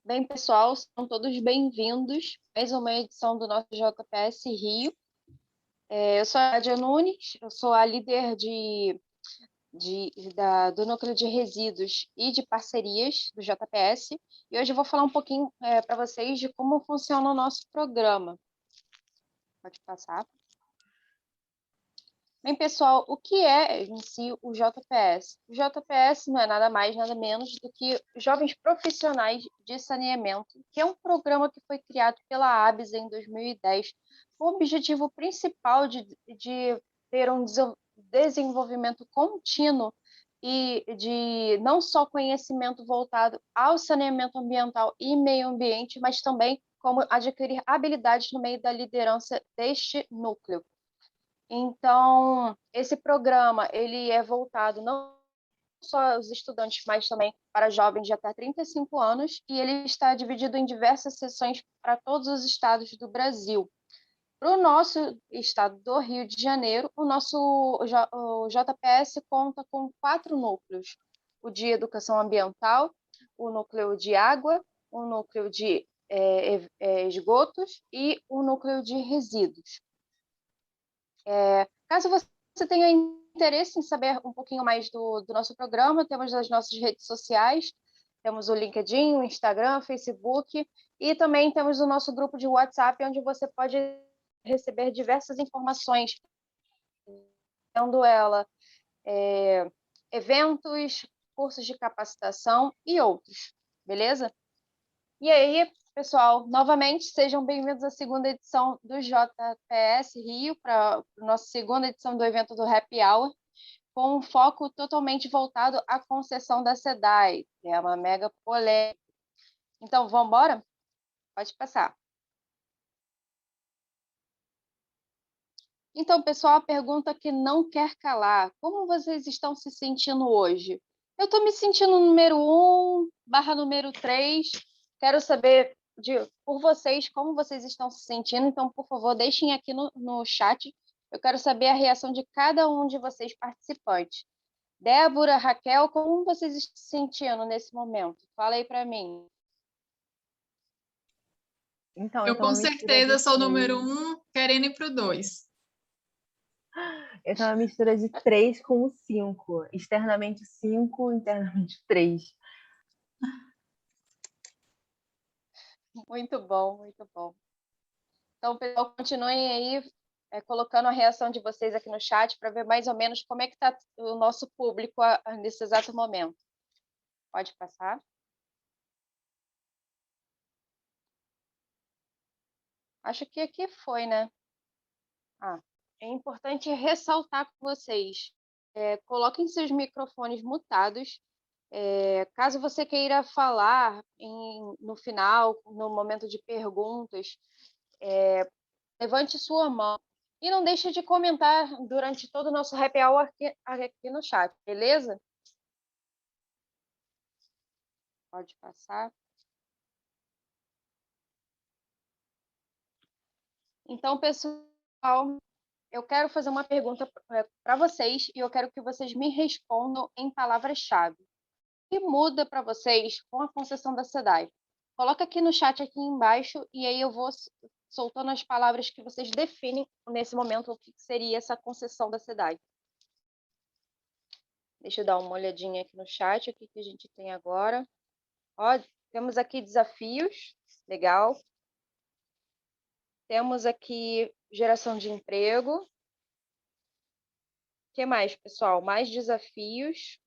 Bem, pessoal, são todos bem-vindos a mais uma edição do nosso JPS Rio. Eu sou a Nadia Nunes, eu sou a líder do Núcleo de Resíduos e de Parcerias do JPS, e hoje eu vou falar um pouquinho para vocês de como funciona o nosso programa. Pode passar. Bem, pessoal, o que é em si o JPS? O JPS não é nada mais, nada menos do que Jovens Profissionais de Saneamento, que é um programa que foi criado pela ABS em 2010, com o objetivo principal de ter um desenvolvimento contínuo e de não só conhecimento voltado ao saneamento ambiental e meio ambiente, mas também como adquirir habilidades no meio da liderança deste núcleo. Então, esse programa ele é voltado não só aos estudantes, mas também para jovens de até 35 anos, e ele está dividido em diversas sessões para todos os estados do Brasil. Para o nosso estado do Rio de Janeiro, o JPS conta com 4 núcleos: o de educação ambiental, o núcleo de água, o núcleo de esgotos e o núcleo de resíduos. Caso você tenha interesse em saber um pouquinho mais do nosso programa, temos as nossas redes sociais, temos o LinkedIn, o Instagram, o Facebook, e também temos o nosso grupo de WhatsApp, onde você pode receber diversas informações, sendo ela eventos, cursos de capacitação e outros, beleza? E aí, pessoal, novamente, sejam bem-vindos à segunda edição do JPS Rio, para a nossa segunda edição do evento do Happy Hour, com um foco totalmente voltado à concessão da SEDAI, que é uma mega polêmica. Então, vamos embora? Pode passar. Então, pessoal, a pergunta que não quer calar: como vocês estão se sentindo hoje? Eu estou me sentindo número 1/número 3. Quero saber por vocês como vocês estão se sentindo. Então, por favor, deixem aqui no chat. Eu quero saber a reação de cada um de vocês participantes. Débora, Raquel, como vocês estão se sentindo nesse momento? Fala aí para mim. Então, eu com certeza sou o número 1, querendo ir para o 2. Eu tenho uma mistura de 3 com o 5. Externamente 5, internamente 3. Muito bom, muito bom. Então, pessoal, continuem aí colocando a reação de vocês aqui no chat para ver mais ou menos como é que está o nosso público nesse exato momento. Pode passar. Acho que aqui foi, né? É importante ressaltar com vocês. Coloquem seus microfones mutados. Caso você queira falar no final, no momento de perguntas, levante sua mão e não deixe de comentar durante todo o nosso happy hour aqui no chat, beleza? Pode passar. Então, pessoal, eu quero fazer uma pergunta para vocês e eu quero que vocês me respondam em palavras-chave. O que muda para vocês com a concessão da SEDAI? Coloca aqui no chat aqui embaixo e aí eu vou soltando as palavras que vocês definem nesse momento o que seria essa concessão da SEDAI. Deixa eu dar uma olhadinha aqui no chat, o que a gente tem agora. Ó, temos aqui desafios, legal. Temos aqui geração de emprego. O que mais, pessoal? Mais desafios.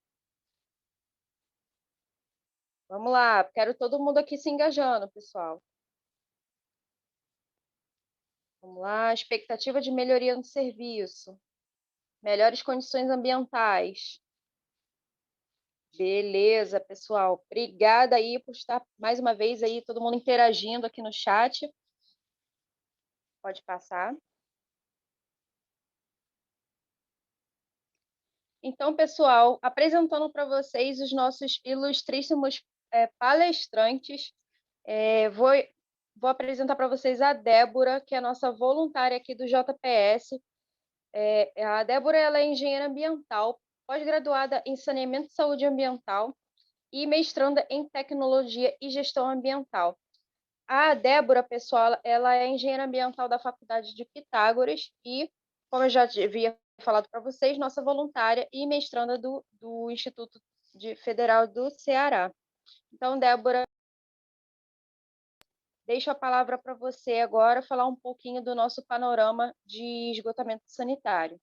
Vamos lá, quero todo mundo aqui se engajando, pessoal. Vamos lá, expectativa de melhoria no serviço. Melhores condições ambientais. Beleza, pessoal. Obrigada aí por estar mais uma vez aí, todo mundo interagindo aqui no chat. Pode passar. Então, pessoal, apresentando para vocês os nossos ilustríssimos palestrantes, vou apresentar para vocês a Débora, que é a nossa voluntária aqui do JPS. A Débora ela é engenheira ambiental, pós-graduada em saneamento e saúde ambiental, e mestranda em Tecnologia e Gestão Ambiental. A Débora, pessoal, ela é engenheira ambiental da Faculdade de Pitágoras e, como eu já havia falado para vocês, nossa voluntária e mestranda do Instituto Federal do Ceará. Então, Débora, deixo a palavra para você agora falar um pouquinho do nosso panorama de esgotamento sanitário.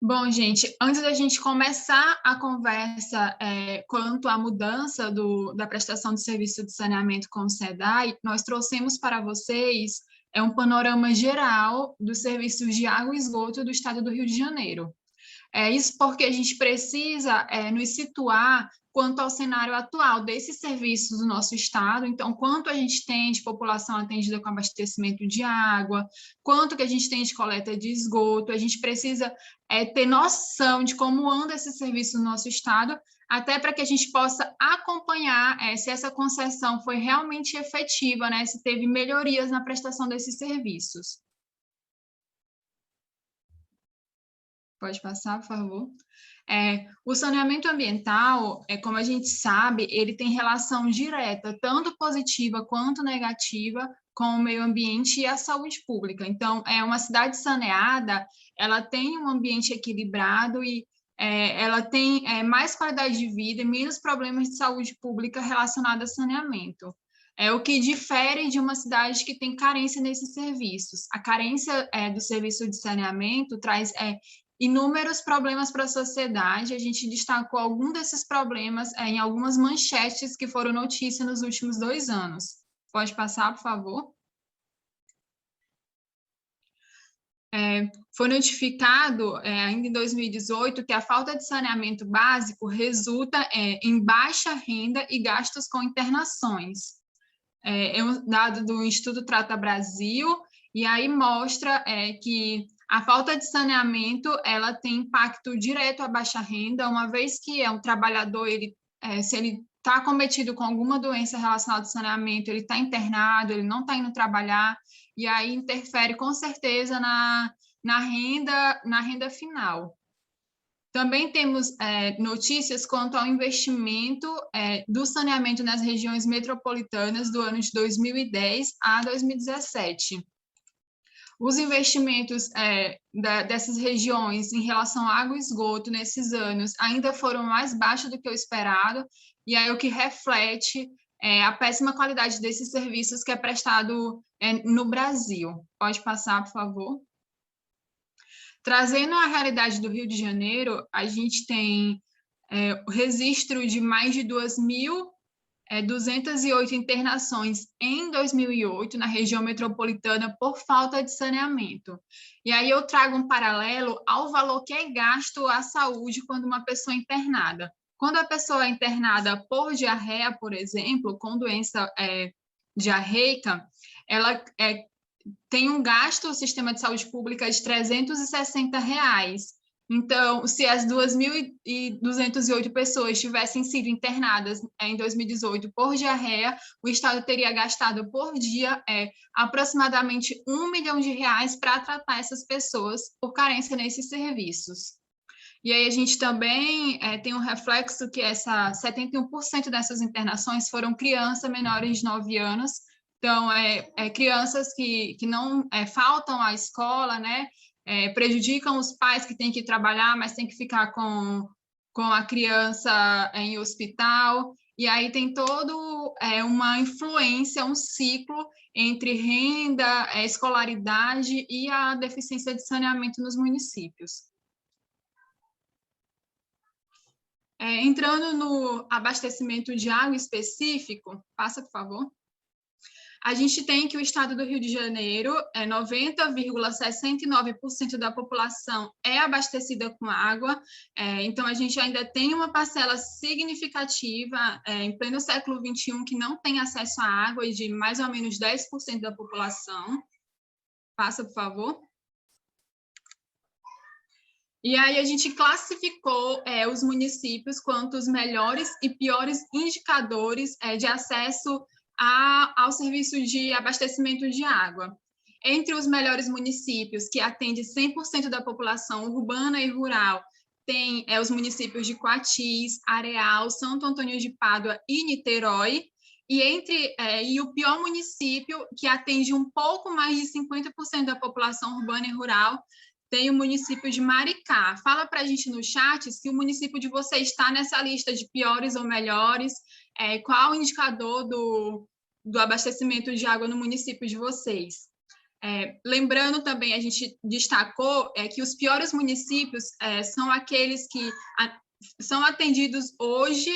Bom, gente, antes da gente começar a conversa quanto à mudança da prestação de serviço de saneamento com o SEDAI, nós trouxemos para vocês um panorama geral dos serviços de água e esgoto do estado do Rio de Janeiro. Isso porque a gente precisa nos situar quanto ao cenário atual desses serviços do nosso estado, então, quanto a gente tem de população atendida com abastecimento de água, quanto que a gente tem de coleta de esgoto, a gente precisa ter noção de como anda esse serviço no nosso estado, até para que a gente possa acompanhar se essa concessão foi realmente efetiva, né, se teve melhorias na prestação desses serviços. Pode passar, por favor. O saneamento ambiental, como a gente sabe, ele tem relação direta, tanto positiva quanto negativa, com o meio ambiente e a saúde pública. Então, uma cidade saneada, ela tem um ambiente equilibrado e ela tem mais qualidade de vida e menos problemas de saúde pública relacionados a saneamento. O que difere de uma cidade que tem carência nesses serviços. A carência do serviço de saneamento traz inúmeros problemas para a sociedade. A gente destacou algum desses problemas em algumas manchetes que foram notícia nos últimos 2 anos. Pode passar, por favor? Foi notificado, ainda em 2018, que a falta de saneamento básico resulta em baixa renda e gastos com internações. É um dado do Instituto Trata Brasil, e aí mostra que a falta de saneamento ela tem impacto direto à baixa renda, uma vez que um trabalhador, se ele está acometido com alguma doença relacionada ao saneamento, ele está internado, ele não está indo trabalhar, e aí interfere com certeza na renda final. Também temos notícias quanto ao investimento do saneamento nas regiões metropolitanas do ano de 2010 a 2017. Os investimentos dessas regiões em relação à água e esgoto nesses anos ainda foram mais baixos do que o esperado, e aí o que reflete a péssima qualidade desses serviços que é prestado no Brasil. Pode passar, por favor? Trazendo a realidade do Rio de Janeiro, a gente tem o registro de mais de 2.208 internações em 2008 na região metropolitana por falta de saneamento. E aí eu trago um paralelo ao valor que é gasto à saúde quando uma pessoa é internada. Quando a pessoa é internada por diarreia, por exemplo, com doença diarreica, ela tem um gasto o sistema de saúde pública de R$360. Então, se as 2.208 pessoas tivessem sido internadas em 2018 por diarreia, o Estado teria gastado por dia aproximadamente R$1 milhão para tratar essas pessoas por carência nesses serviços. E aí a gente também tem um reflexo que 71% dessas internações foram crianças menores de 9 anos. Então, crianças que não faltam à escola, né? Prejudicam os pais que têm que trabalhar, mas têm que ficar com a criança em hospital. E aí tem todo uma influência, um ciclo entre renda, escolaridade e a deficiência de saneamento nos municípios. Entrando no abastecimento de água específico, passa, por favor. A gente tem que o estado do Rio de Janeiro, 90,69% da população é abastecida com água, então a gente ainda tem uma parcela significativa em pleno século XXI que não tem acesso à água, e de mais ou menos 10% da população. Passa, por favor. E aí a gente classificou os municípios quanto os melhores e piores indicadores de acesso ao serviço de abastecimento de água. Entre os melhores municípios, que atende 100% da população urbana e rural, tem os municípios de Coatis, Areal, Santo Antônio de Pádua e Niterói, e o pior município, que atende um pouco mais de 50% da população urbana e rural, tem o município de Maricá. Fala para a gente no chat se o município de vocês está nessa lista de piores ou melhores, qual o indicador do abastecimento de água no município de vocês. Lembrando também, a gente destacou que os piores municípios são aqueles que são atendidos hoje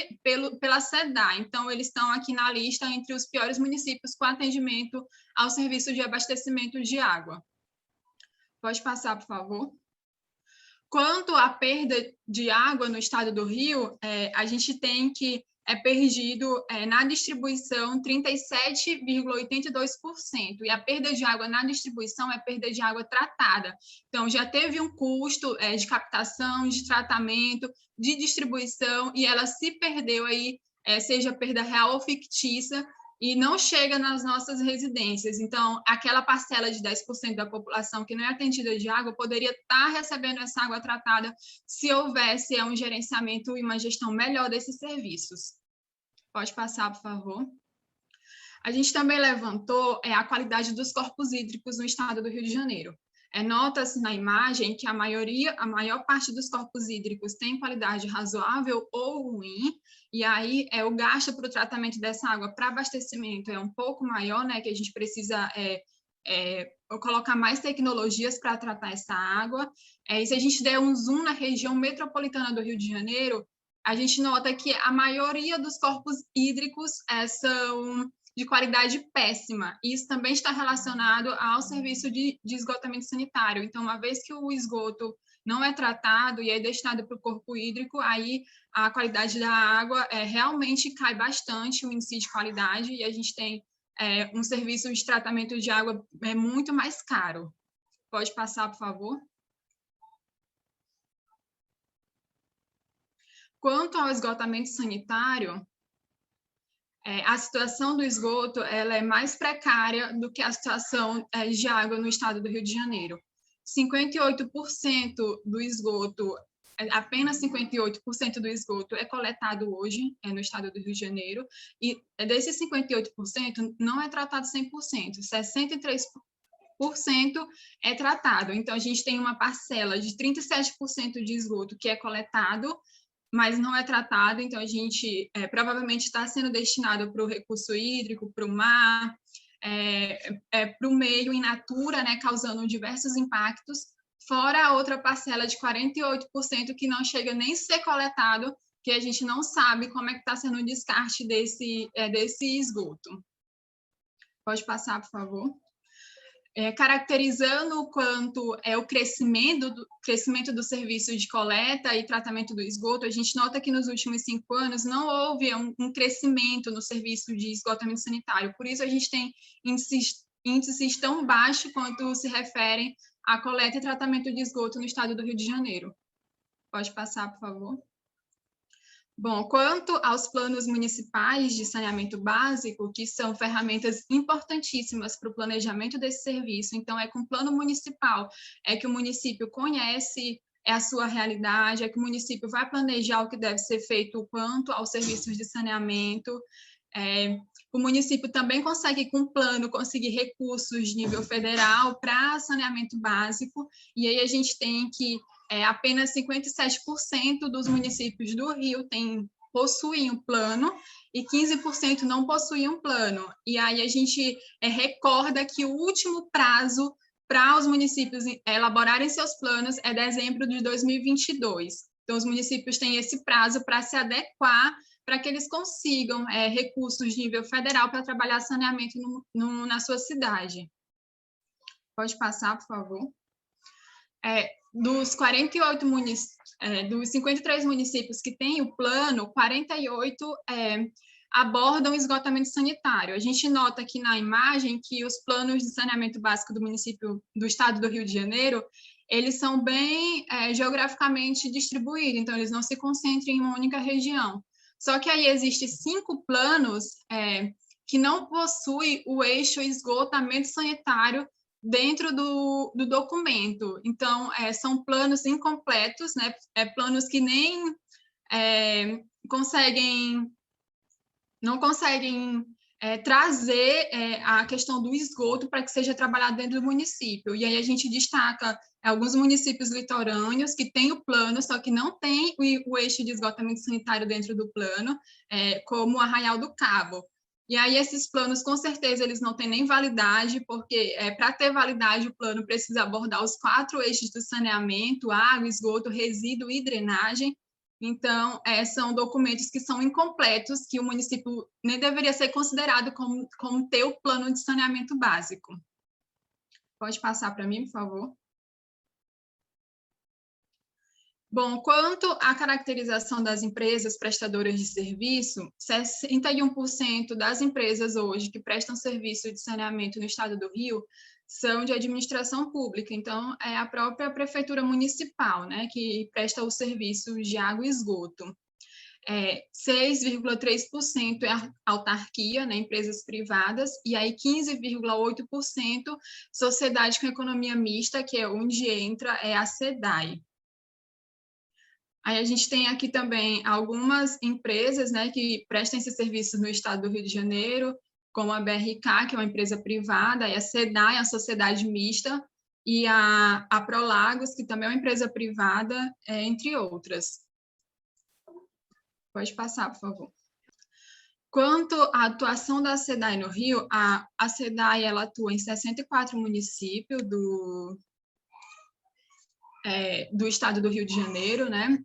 pela SEDAI. Então, eles estão aqui na lista entre os piores municípios com atendimento ao serviço de abastecimento de água. Pode passar, por favor. Quanto à perda de água no estado do Rio, a gente tem que perdido na distribuição 37,82%, e a perda de água na distribuição é perda de água tratada. Então, já teve um custo de captação, de tratamento, de distribuição, e ela se perdeu aí, seja perda real ou fictícia, e não chega nas nossas residências. Então, aquela parcela de 10% da população que não é atendida de água poderia estar recebendo essa água tratada se houvesse um gerenciamento e uma gestão melhor desses serviços. Pode passar, por favor. A gente também levantou a qualidade dos corpos hídricos no estado do Rio de Janeiro. Nota-se na imagem que a maior parte dos corpos hídricos tem qualidade razoável ou ruim, e aí o gasto para o tratamento dessa água para abastecimento é um pouco maior, né, que a gente precisa colocar mais tecnologias para tratar essa água. E se a gente der um zoom na região metropolitana do Rio de Janeiro, a gente nota que a maioria dos corpos hídricos são de qualidade péssima. E isso também está relacionado ao serviço de esgotamento sanitário. Então, uma vez que o esgoto não é tratado e é destinado para o corpo hídrico, aí a qualidade da água realmente cai bastante, o índice de qualidade, e a gente tem um serviço de tratamento de água muito mais caro. Pode passar, por favor. Quanto ao esgotamento sanitário, a situação do esgoto ela é mais precária do que a situação de água no estado do Rio de Janeiro. 58% do esgoto, apenas 58% do esgoto é coletado hoje no estado do Rio de Janeiro, e desses 58% não é tratado 100%, 63% é tratado. Então, a gente tem uma parcela de 37% de esgoto que é coletado, mas não é tratado, então a gente provavelmente está sendo destinado para o recurso hídrico, para o mar, para o meio in natura, né, causando diversos impactos, fora a outra parcela de 48% que não chega nem a ser coletado, que a gente não sabe como é que está sendo o descarte desse esgoto. Pode passar, por favor. Caracterizando o quanto o crescimento do serviço de coleta e tratamento do esgoto, a gente nota que nos últimos 5 anos não houve um crescimento no serviço de esgotamento sanitário. Por isso, a gente tem índices tão baixos quanto se referem à coleta e tratamento de esgoto no estado do Rio de Janeiro. Pode passar, por favor. Bom, quanto aos planos municipais de saneamento básico, que são ferramentas importantíssimas para o planejamento desse serviço, então com o plano municipal que o município conhece a sua realidade, que o município vai planejar o que deve ser feito quanto aos serviços de saneamento. O município também consegue, com o plano, conseguir recursos de nível federal para saneamento básico, e aí a gente tem que apenas 57% dos municípios do Rio possuem um plano e 15% não possuem um plano. E aí a gente recorda que o último prazo para os municípios elaborarem seus planos é dezembro de 2022. Então, os municípios têm esse prazo para se adequar, para que eles consigam recursos de nível federal para trabalhar saneamento na sua cidade. Pode passar, por favor. Dos 53 municípios que têm o plano, 48 abordam esgotamento sanitário. A gente nota aqui na imagem que os planos de saneamento básico do município do estado do Rio de Janeiro, eles são bem geograficamente distribuídos, então eles não se concentram em uma única região. Só que aí existem 5 planos que não possuem o eixo esgotamento sanitário dentro do documento. Então, são planos incompletos, né? Planos que nem não conseguem trazer a questão do esgoto para que seja trabalhado dentro do município. E aí a gente destaca alguns municípios litorâneos que têm o plano, só que não tem o eixo de esgotamento sanitário dentro do plano, como Arraial do Cabo. E aí esses planos, com certeza, eles não têm nem validade, porque para ter validade o plano precisa abordar os 4 eixos do saneamento: água, esgoto, resíduo e drenagem. Então, são documentos que são incompletos, que o município nem deveria ser considerado como ter o plano de saneamento básico. Pode passar para mim, por favor? Bom, quanto à caracterização das empresas prestadoras de serviço, 61% das empresas hoje que prestam serviço de saneamento no estado do Rio são de administração pública. Então, é a própria prefeitura municipal, né, que presta os serviços de água e esgoto. 6,3% é autarquia, né, empresas privadas, e aí 15,8% sociedade com economia mista, que é onde entra a SEDAI. Aí a gente tem aqui também algumas empresas, né, que prestam esse serviço no estado do Rio de Janeiro, como a BRK, que é uma empresa privada, e a SEDAI, a sociedade mista, e a Prolagos, que também é uma empresa privada, entre outras. Pode passar, por favor. Quanto à atuação da SEDAI no Rio, a SEDAI ela atua em 64 municípios do estado do Rio de Janeiro, né?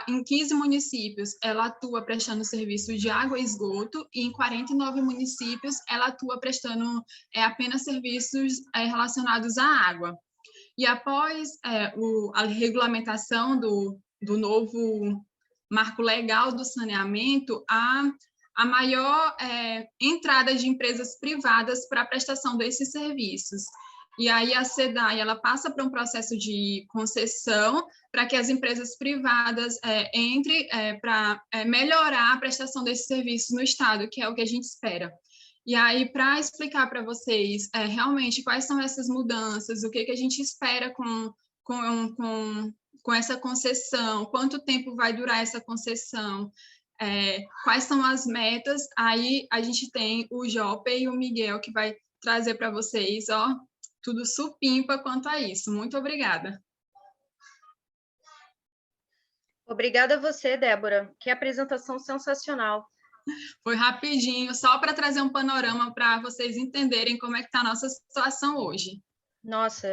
Em 15 municípios, ela atua prestando serviços de água e esgoto, e em 49 municípios, ela atua prestando apenas serviços relacionados à água. E após a regulamentação do novo marco legal do saneamento, a maior entrada de empresas privadas para a prestação desses serviços. E aí a SEDAI ela passa para um processo de concessão para que as empresas privadas entrem para melhorar a prestação desses serviços no estado, que é o que a gente espera. E aí, para explicar para vocês realmente quais são essas mudanças, o que a gente espera com essa concessão, quanto tempo vai durar essa concessão, quais são as metas, aí a gente tem o Joper e o Miguel, que vai trazer para vocês, tudo supimpa quanto a isso. Muito obrigada. Obrigada a você, Débora. Que apresentação sensacional. Foi rapidinho, só para trazer um panorama para vocês entenderem como é que está a nossa situação hoje. Nossa,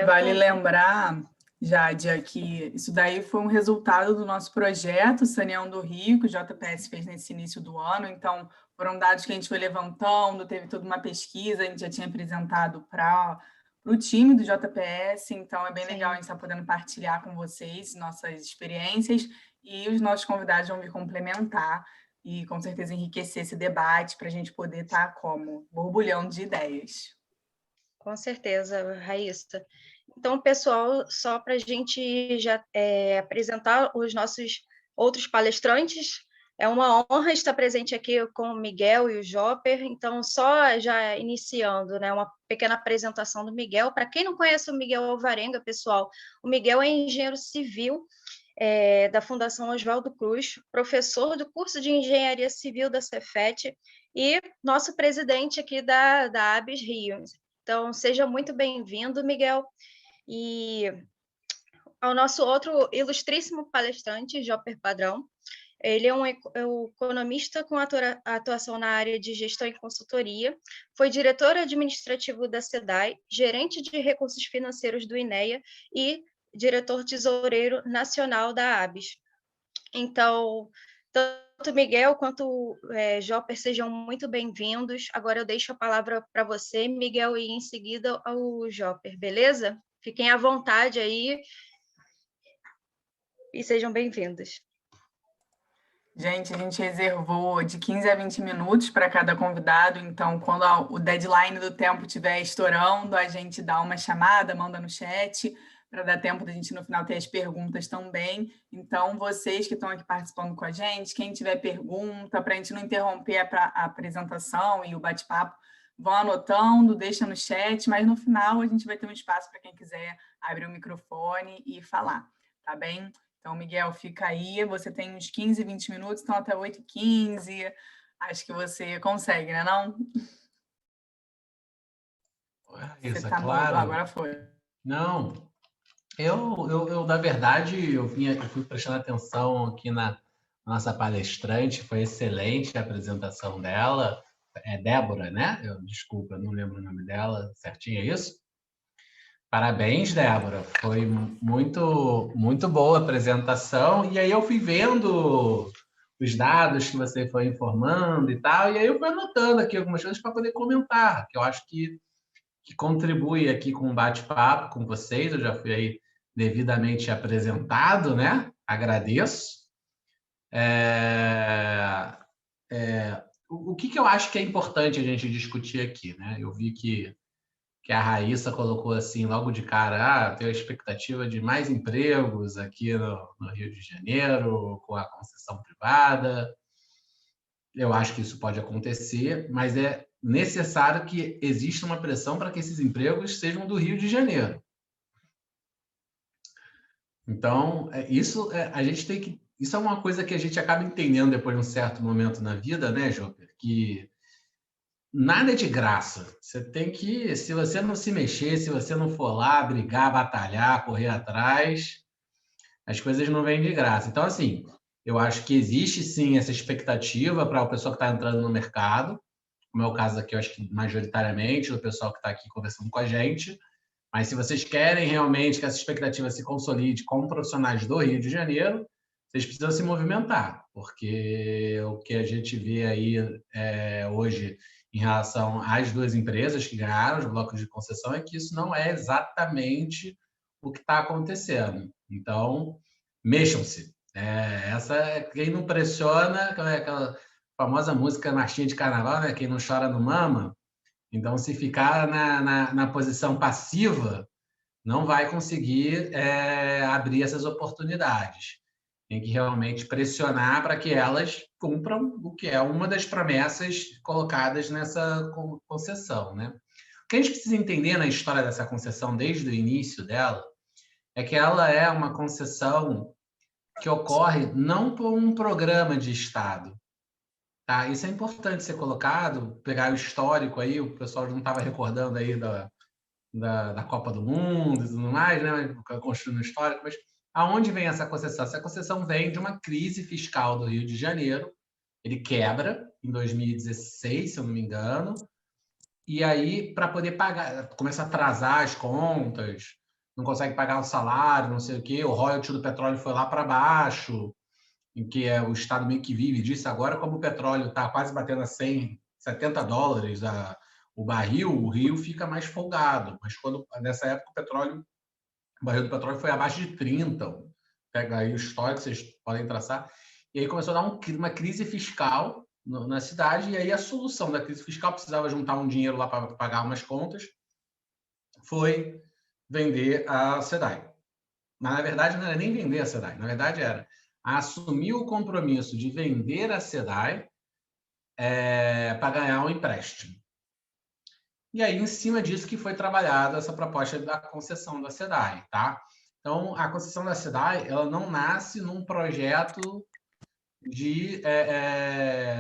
Vale lembrar, Jádia, que isso daí foi um resultado do nosso projeto Saneando o Rio, que o JPS fez nesse início do ano. Então, foram dados que a gente foi levantando, teve toda uma pesquisa, a gente já tinha apresentado para o time do JPS, então é bem legal a gente estar podendo partilhar com vocês nossas experiências, e os nossos convidados vão me complementar e, com certeza, enriquecer esse debate para a gente poder estar como borbulhando de ideias. Com certeza, Raíssa. Então, pessoal, só para a gente já apresentar os nossos outros palestrantes, é uma honra estar presente aqui com o Miguel e o Joper. Então, só já iniciando, né, uma pequena apresentação do Miguel. Para quem não conhece o Miguel Alvarenga, pessoal, o Miguel é engenheiro civil da Fundação Oswaldo Cruz, professor do curso de Engenharia Civil da Cefet e nosso presidente aqui da ABS Rio. Então, seja muito bem-vindo, Miguel. E ao nosso outro ilustríssimo palestrante, Joper Padrão. Ele é um economista com atuação na área de gestão e consultoria, foi diretor administrativo da SEDAI, gerente de recursos financeiros do INEA e diretor tesoureiro nacional da ABS. Então, tanto Miguel quanto Joper sejam muito bem-vindos. Agora eu deixo a palavra para você, Miguel, e em seguida ao Joper, beleza? Fiquem à vontade aí e sejam bem-vindos. Gente, a gente reservou de 15 a 20 minutos para cada convidado, então quando o deadline do tempo estiver estourando, a gente dá uma chamada, manda no chat, para dar tempo da gente no final ter as perguntas também. Então, vocês que estão aqui participando com a gente, quem tiver pergunta, para a gente não interromper a apresentação e o bate-papo, vão anotando, deixa no chat, mas no final a gente vai ter um espaço para quem quiser abrir o microfone e falar, tá bem? Então, Miguel, fica aí, você tem uns 15, 20 minutos, então até 8h15, acho que você consegue, né, não? Isso, Você tá claro. Agora foi. Não, eu na verdade, eu fui prestando atenção aqui na nossa palestrante, foi excelente a apresentação dela. É Débora, né? Desculpa, eu não lembro o nome dela certinho, é isso? Parabéns, Débora. Foi muito boa a apresentação. E aí eu fui vendo os dados que você foi informando e tal, e aí eu fui anotando aqui algumas coisas para poder comentar, que eu acho que contribui aqui com o bate-papo com vocês. Eu já fui aí devidamente apresentado, né? Agradeço. O que eu acho que é importante a gente discutir aqui, né? Eu vi que a Raíssa colocou assim logo de cara, tem a expectativa de mais empregos aqui no Rio de Janeiro, com a concessão privada. Eu acho que isso pode acontecer, mas é necessário que exista uma pressão para que esses empregos sejam do Rio de Janeiro. Então, a gente tem que... Isso é uma coisa que a gente acaba entendendo depois de um certo momento na vida, né, Joper? Que nada é de graça. Você tem que... Se você não se mexer, se você não for lá brigar, batalhar, correr atrás, as coisas não vêm de graça. Então, assim, eu acho que existe, sim, essa expectativa para o pessoal que está entrando no mercado, como é o caso aqui, eu acho que majoritariamente, do pessoal que está aqui conversando com a gente. Mas se vocês querem realmente que essa expectativa se consolide como profissionais do Rio de Janeiro, vocês precisam se movimentar, porque o que a gente vê aí hoje em relação às duas empresas que ganharam os blocos de concessão é que isso não é exatamente o que está acontecendo. Então, mexam-se. Quem não pressiona, aquela famosa música Marchinha de Carnaval, né? Quem não chora não mama. Então, se ficar na posição passiva, não vai conseguir abrir essas oportunidades. Tem que realmente pressionar para que elas cumpram o que é uma das promessas colocadas nessa concessão, né? O que a gente precisa entender na história dessa concessão, desde o início dela, é que ela é uma concessão que ocorre não por um programa de Estado. Tá? Isso é importante ser colocado, pegar o histórico aí, o pessoal não estava recordando aí da Copa do Mundo e tudo mais, né? Construindo o histórico, mas aonde vem essa concessão? Essa concessão vem de uma crise fiscal do Rio de Janeiro. Ele quebra em 2016, se eu não me engano, e aí, para poder pagar, começa a atrasar as contas, não consegue pagar o salário, não sei o quê, o royalty do petróleo foi lá para baixo, em que o Estado meio que vive disso. Agora, como o petróleo está quase batendo a $170 o barril, o Rio fica mais folgado. Mas nessa época o barril do petróleo foi abaixo de 30. Pega aí o histórico, vocês podem traçar. E aí começou a dar uma crise fiscal na cidade, e aí a solução da crise fiscal, precisava juntar um dinheiro lá para pagar umas contas, foi vender a SEDAI. Mas, na verdade, não era nem vender a SEDAI, na verdade era assumir o compromisso de vender a SEDAI para ganhar um empréstimo. E aí, em cima disso que foi trabalhada essa proposta da concessão da SEDAI, tá? Então, a concessão da SEDAI, ela não nasce num projeto de...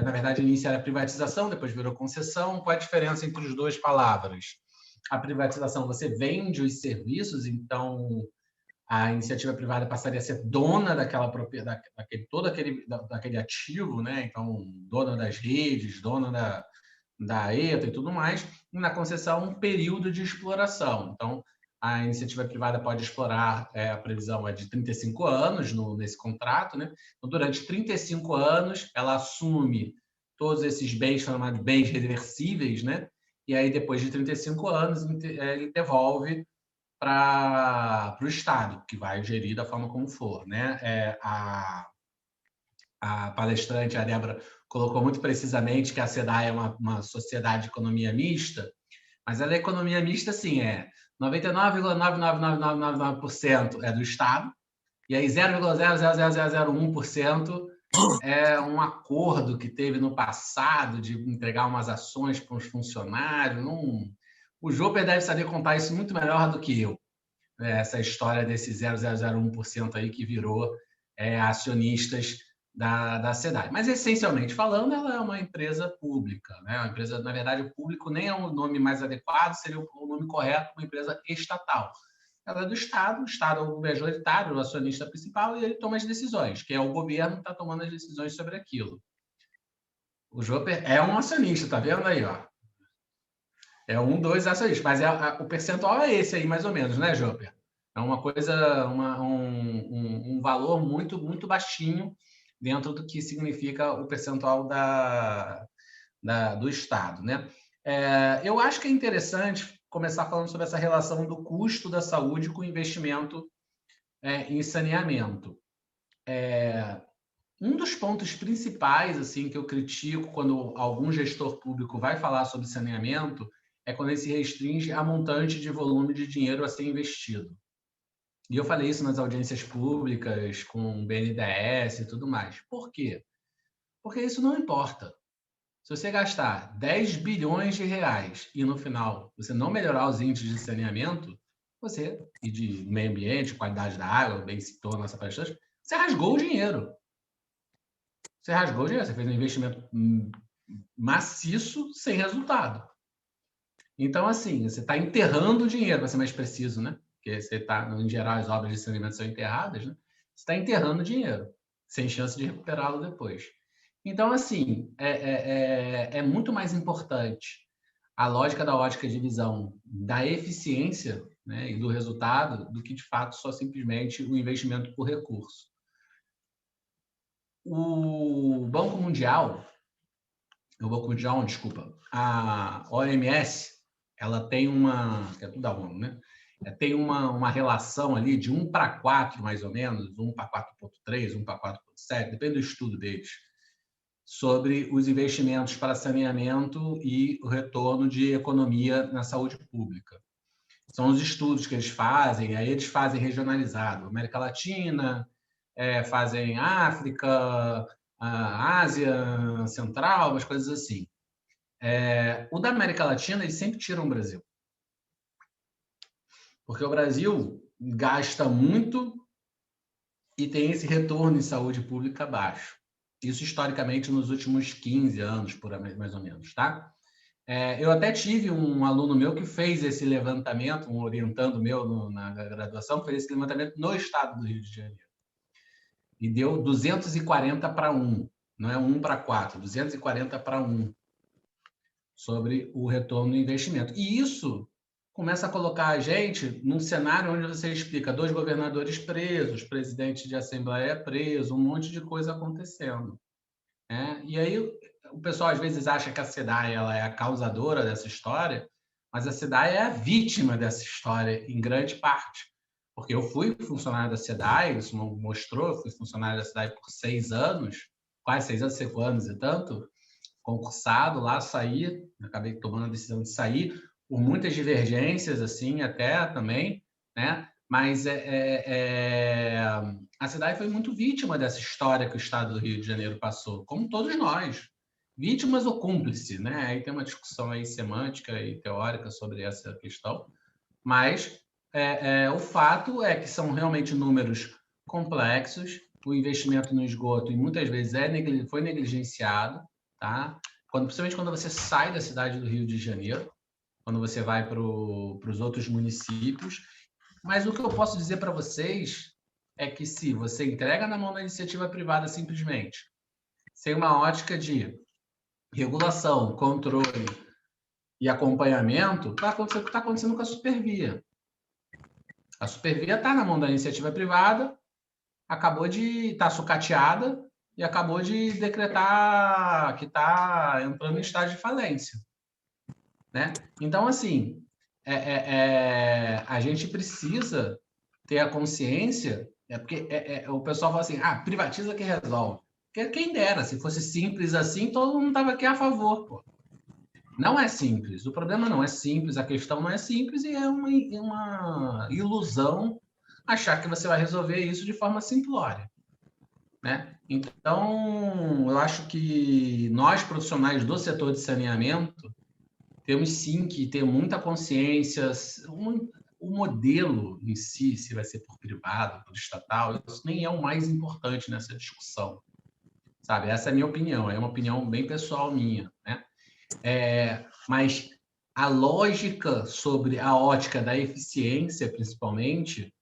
na verdade, início era privatização, depois virou concessão. Qual é a diferença entre as duas palavras? A privatização, você vende os serviços, então a iniciativa privada passaria a ser dona daquela propriedade, daquele ativo, né? Então, dona das redes, dona da ETA e tudo mais, e na concessão um período de exploração. Então, a iniciativa privada pode explorar, a previsão é de 35 anos nesse contrato, né? Então, durante 35 anos, ela assume todos esses bens chamados bens reversíveis, né? E aí, depois de 35 anos, ele devolve para o Estado, que vai gerir da forma como for, né? A palestrante, a Débora, colocou muito precisamente que a SEDAI é uma sociedade de economia mista, mas ela é economia mista, sim, 99,99999% é do Estado, e aí 0,00001% é um acordo que teve no passado de entregar umas ações para os funcionários. O Joper deve saber contar isso muito melhor do que eu. Essa história desse 0,001% aí que virou acionistas da SEDAI. Mas, essencialmente falando, ela é uma empresa pública, né? Uma empresa, na verdade, o público nem é o nome mais adequado, seria o nome correto, uma empresa estatal. Ela é do Estado, o Estado é o majoritário, o acionista principal, e ele toma as decisões, que é o governo que está tomando as decisões sobre aquilo. O Joper é um acionista, tá vendo aí, ó? É dois acionistas, mas o percentual é esse aí, mais ou menos, né, Joper? É uma coisa, um valor muito, muito baixinho dentro do que significa o percentual do Estado, né? Eu acho que é interessante começar falando sobre essa relação do custo da saúde com o investimento em saneamento. Um dos pontos principais assim que eu critico quando algum gestor público vai falar sobre saneamento é quando ele se restringe a montante de volume de dinheiro a ser investido. E eu falei isso nas audiências públicas, com o BNDES e tudo mais. Por quê? Porque isso não importa. Se você gastar 10 bilhões de reais e, no final, você não melhorar os índices de saneamento, e de meio ambiente, qualidade da água, bem citou nossa palestra, você rasgou o dinheiro. Você fez um investimento maciço sem resultado. Então, assim, você está enterrando o dinheiro, para ser mais preciso, né? Porque você está, em geral, as obras de saneamento são enterradas, né? Você está enterrando o dinheiro, sem chance de recuperá-lo depois. Então, assim, é muito mais importante a lógica da ótica de visão da eficiência, né, e do resultado do que, de fato, só simplesmente o investimento por recurso. O Banco Mundial, a OMS, ela tem que é tudo da ONU, né? Tem uma relação ali de 1:4, mais ou menos, 1:4.3, 1:4.7, depende do estudo deles, sobre os investimentos para saneamento e o retorno de economia na saúde pública. São os estudos que eles fazem, aí eles fazem regionalizado, América Latina, fazem África, Ásia Central, umas coisas assim. O da América Latina, eles sempre tiram o Brasil. Porque o Brasil gasta muito e tem esse retorno em saúde pública baixo. Isso, historicamente, nos últimos 15 anos, mais ou menos, tá? Eu até tive um aluno meu que fez esse levantamento, um orientando meu na graduação, fez esse levantamento no estado do Rio de Janeiro. E deu 240:1, não é 1:4, 240:1 sobre o retorno do investimento. E isso começa a colocar a gente num cenário onde você explica 2 governadores presos, presidente de assembleia preso, um monte de coisa acontecendo. E aí o pessoal às vezes acha que a SEDAI ela é a causadora dessa história, mas a SEDAI é a vítima dessa história, em grande parte. Porque eu fui funcionário da SEDAI, isso mostrou, eu fui funcionário da SEDAI por 6 anos, quase 6 anos, 5 anos e tanto, concursado lá, saí, acabei tomando a decisão de sair, por muitas divergências, assim, até também, né? Mas a SEDAI foi muito vítima dessa história que o Estado do Rio de Janeiro passou, como todos nós, vítimas ou cúmplice, né? Aí tem uma discussão aí semântica e teórica sobre essa questão, mas o fato é que são realmente números complexos, o investimento no esgoto e muitas vezes foi negligenciado, tá? Principalmente quando você sai da cidade do Rio de Janeiro, quando você vai para os outros municípios. Mas o que eu posso dizer para vocês é que se você entrega na mão da iniciativa privada simplesmente, sem uma ótica de regulação, controle e acompanhamento, está acontecendo o que está acontecendo com a Supervia. A Supervia está na mão da iniciativa privada, acabou de estar sucateada e acabou de decretar que está entrando em estágio de falência, né? Então, assim, a gente precisa ter a consciência, porque o pessoal fala assim, privatiza que resolve. Quem dera, se fosse simples assim, todo mundo estava aqui a favor, pô. Não é simples, o problema não é simples, a questão não é simples e é uma ilusão achar que você vai resolver isso de forma simplória. né? Então, eu acho que nós, profissionais do setor de saneamento, temos sim que ter muita consciência. O modelo em si, se vai ser por privado, por estatal, isso nem é o mais importante nessa discussão, sabe? Essa é a minha opinião, é uma opinião bem pessoal minha, né? Mas a lógica sobre a ótica da eficiência, principalmente,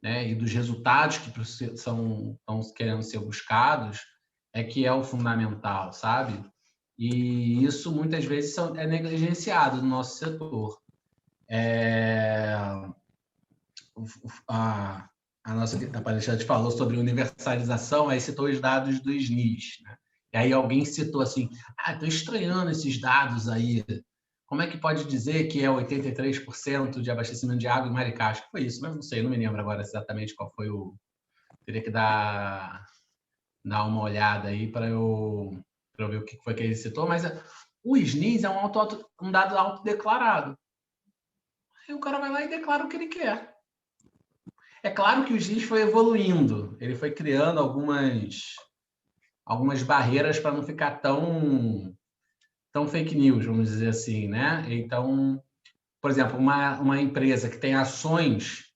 né, e dos resultados que estão querendo ser buscados, é que é o fundamental, sabe? E isso muitas vezes é negligenciado no nosso setor. A nossa palestrante falou sobre universalização, aí citou os dados do SNIS, né? E aí alguém citou assim, estou estranhando esses dados aí. Como é que pode dizer que é 83% de abastecimento de água em Maricá? Acho que foi isso, mas não sei, não me lembro agora exatamente qual foi o... Teria que dar uma olhada aí para eu ver o que foi que ele citou, mas o SNIS é um dado autodeclarado. Aí o cara vai lá e declara o que ele quer. É claro que o SNIS foi evoluindo, ele foi criando algumas barreiras para não ficar tão fake news, vamos dizer assim, né? Então, por exemplo, uma empresa que tem ações,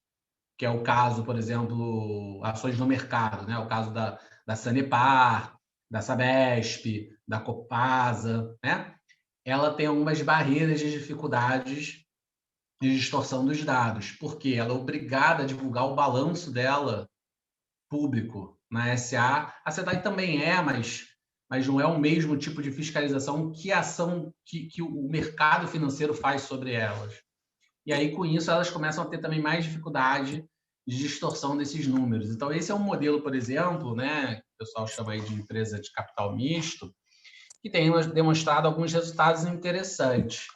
que é o caso, por exemplo, ações no mercado, né? O caso da Sanepar, da Sabesp, da Copasa, né? Ela tem algumas barreiras de dificuldades de distorção dos dados, porque ela é obrigada a divulgar o balanço dela público na SA. A SEDAI também mas não é o mesmo tipo de fiscalização que a ação que o mercado financeiro faz sobre elas. E aí, com isso, elas começam a ter também mais dificuldade de distorção desses números. Então, esse é um modelo, por exemplo, né, que o pessoal chama aí de empresa de capital misto, que tem demonstrado alguns resultados interessantes.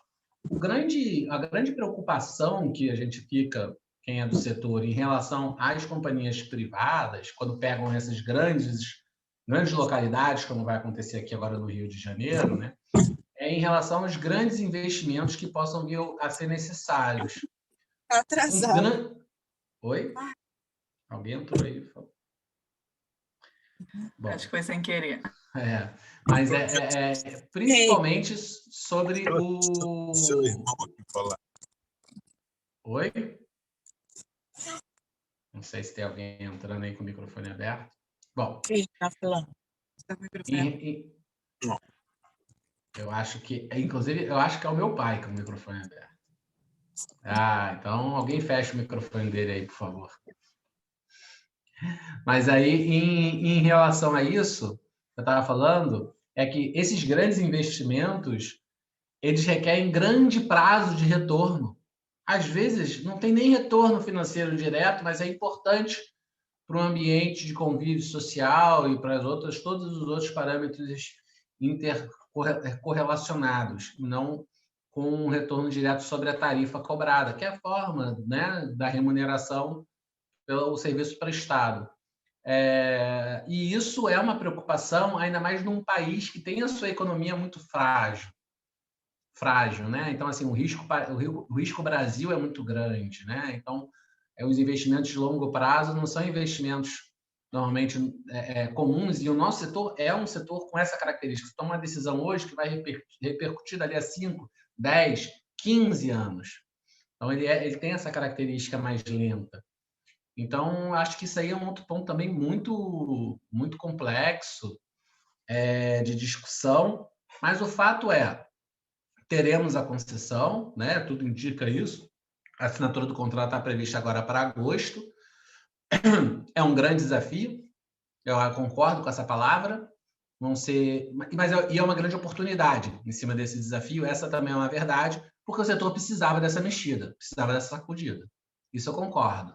A grande preocupação que a gente fica, quem é do setor, em relação às companhias privadas, quando pegam essas grandes localidades, como vai acontecer aqui agora no Rio de Janeiro, né, é em relação aos grandes investimentos que possam vir a ser necessários. Atrasado. Oi? Alguém entrou aí? Bom, acho que foi sem querer. Mas principalmente sobre o... Seu irmão aqui falar. Oi? Não sei se tem alguém entrando aí com o microfone aberto. Bom. Quem está falando? Eu acho que... Inclusive, eu acho que é o meu pai com o microfone aberto. Então alguém fecha o microfone dele aí, por favor. Mas aí, em relação a isso, eu estava falando, é que esses grandes investimentos, eles requerem grande prazo de retorno. Às vezes, não tem nem retorno financeiro direto, mas é importante para o ambiente de convívio social e para todos os outros parâmetros intercorrelacionados, não com um retorno direto sobre a tarifa cobrada, que é a forma, né, da remuneração pelo serviço prestado. E isso é uma preocupação, ainda mais num país que tem a sua economia muito frágil, né? Então, assim, o risco Brasil é muito grande, né? Então, os investimentos de longo prazo não são investimentos normalmente comuns, e o nosso setor é um setor com essa característica. Você toma uma decisão hoje que vai repercutir dali a 5, 10, 15 anos. Então, ele tem essa característica mais lenta. Então, acho que isso aí é um outro ponto também muito, muito complexo de discussão, mas o fato teremos a concessão, né? Tudo indica isso. A assinatura do contrato está prevista agora para agosto. É um grande desafio, eu concordo com essa palavra. Mas é uma grande oportunidade em cima desse desafio. Essa também é uma verdade, porque o setor precisava dessa mexida, precisava dessa sacudida. Isso eu concordo.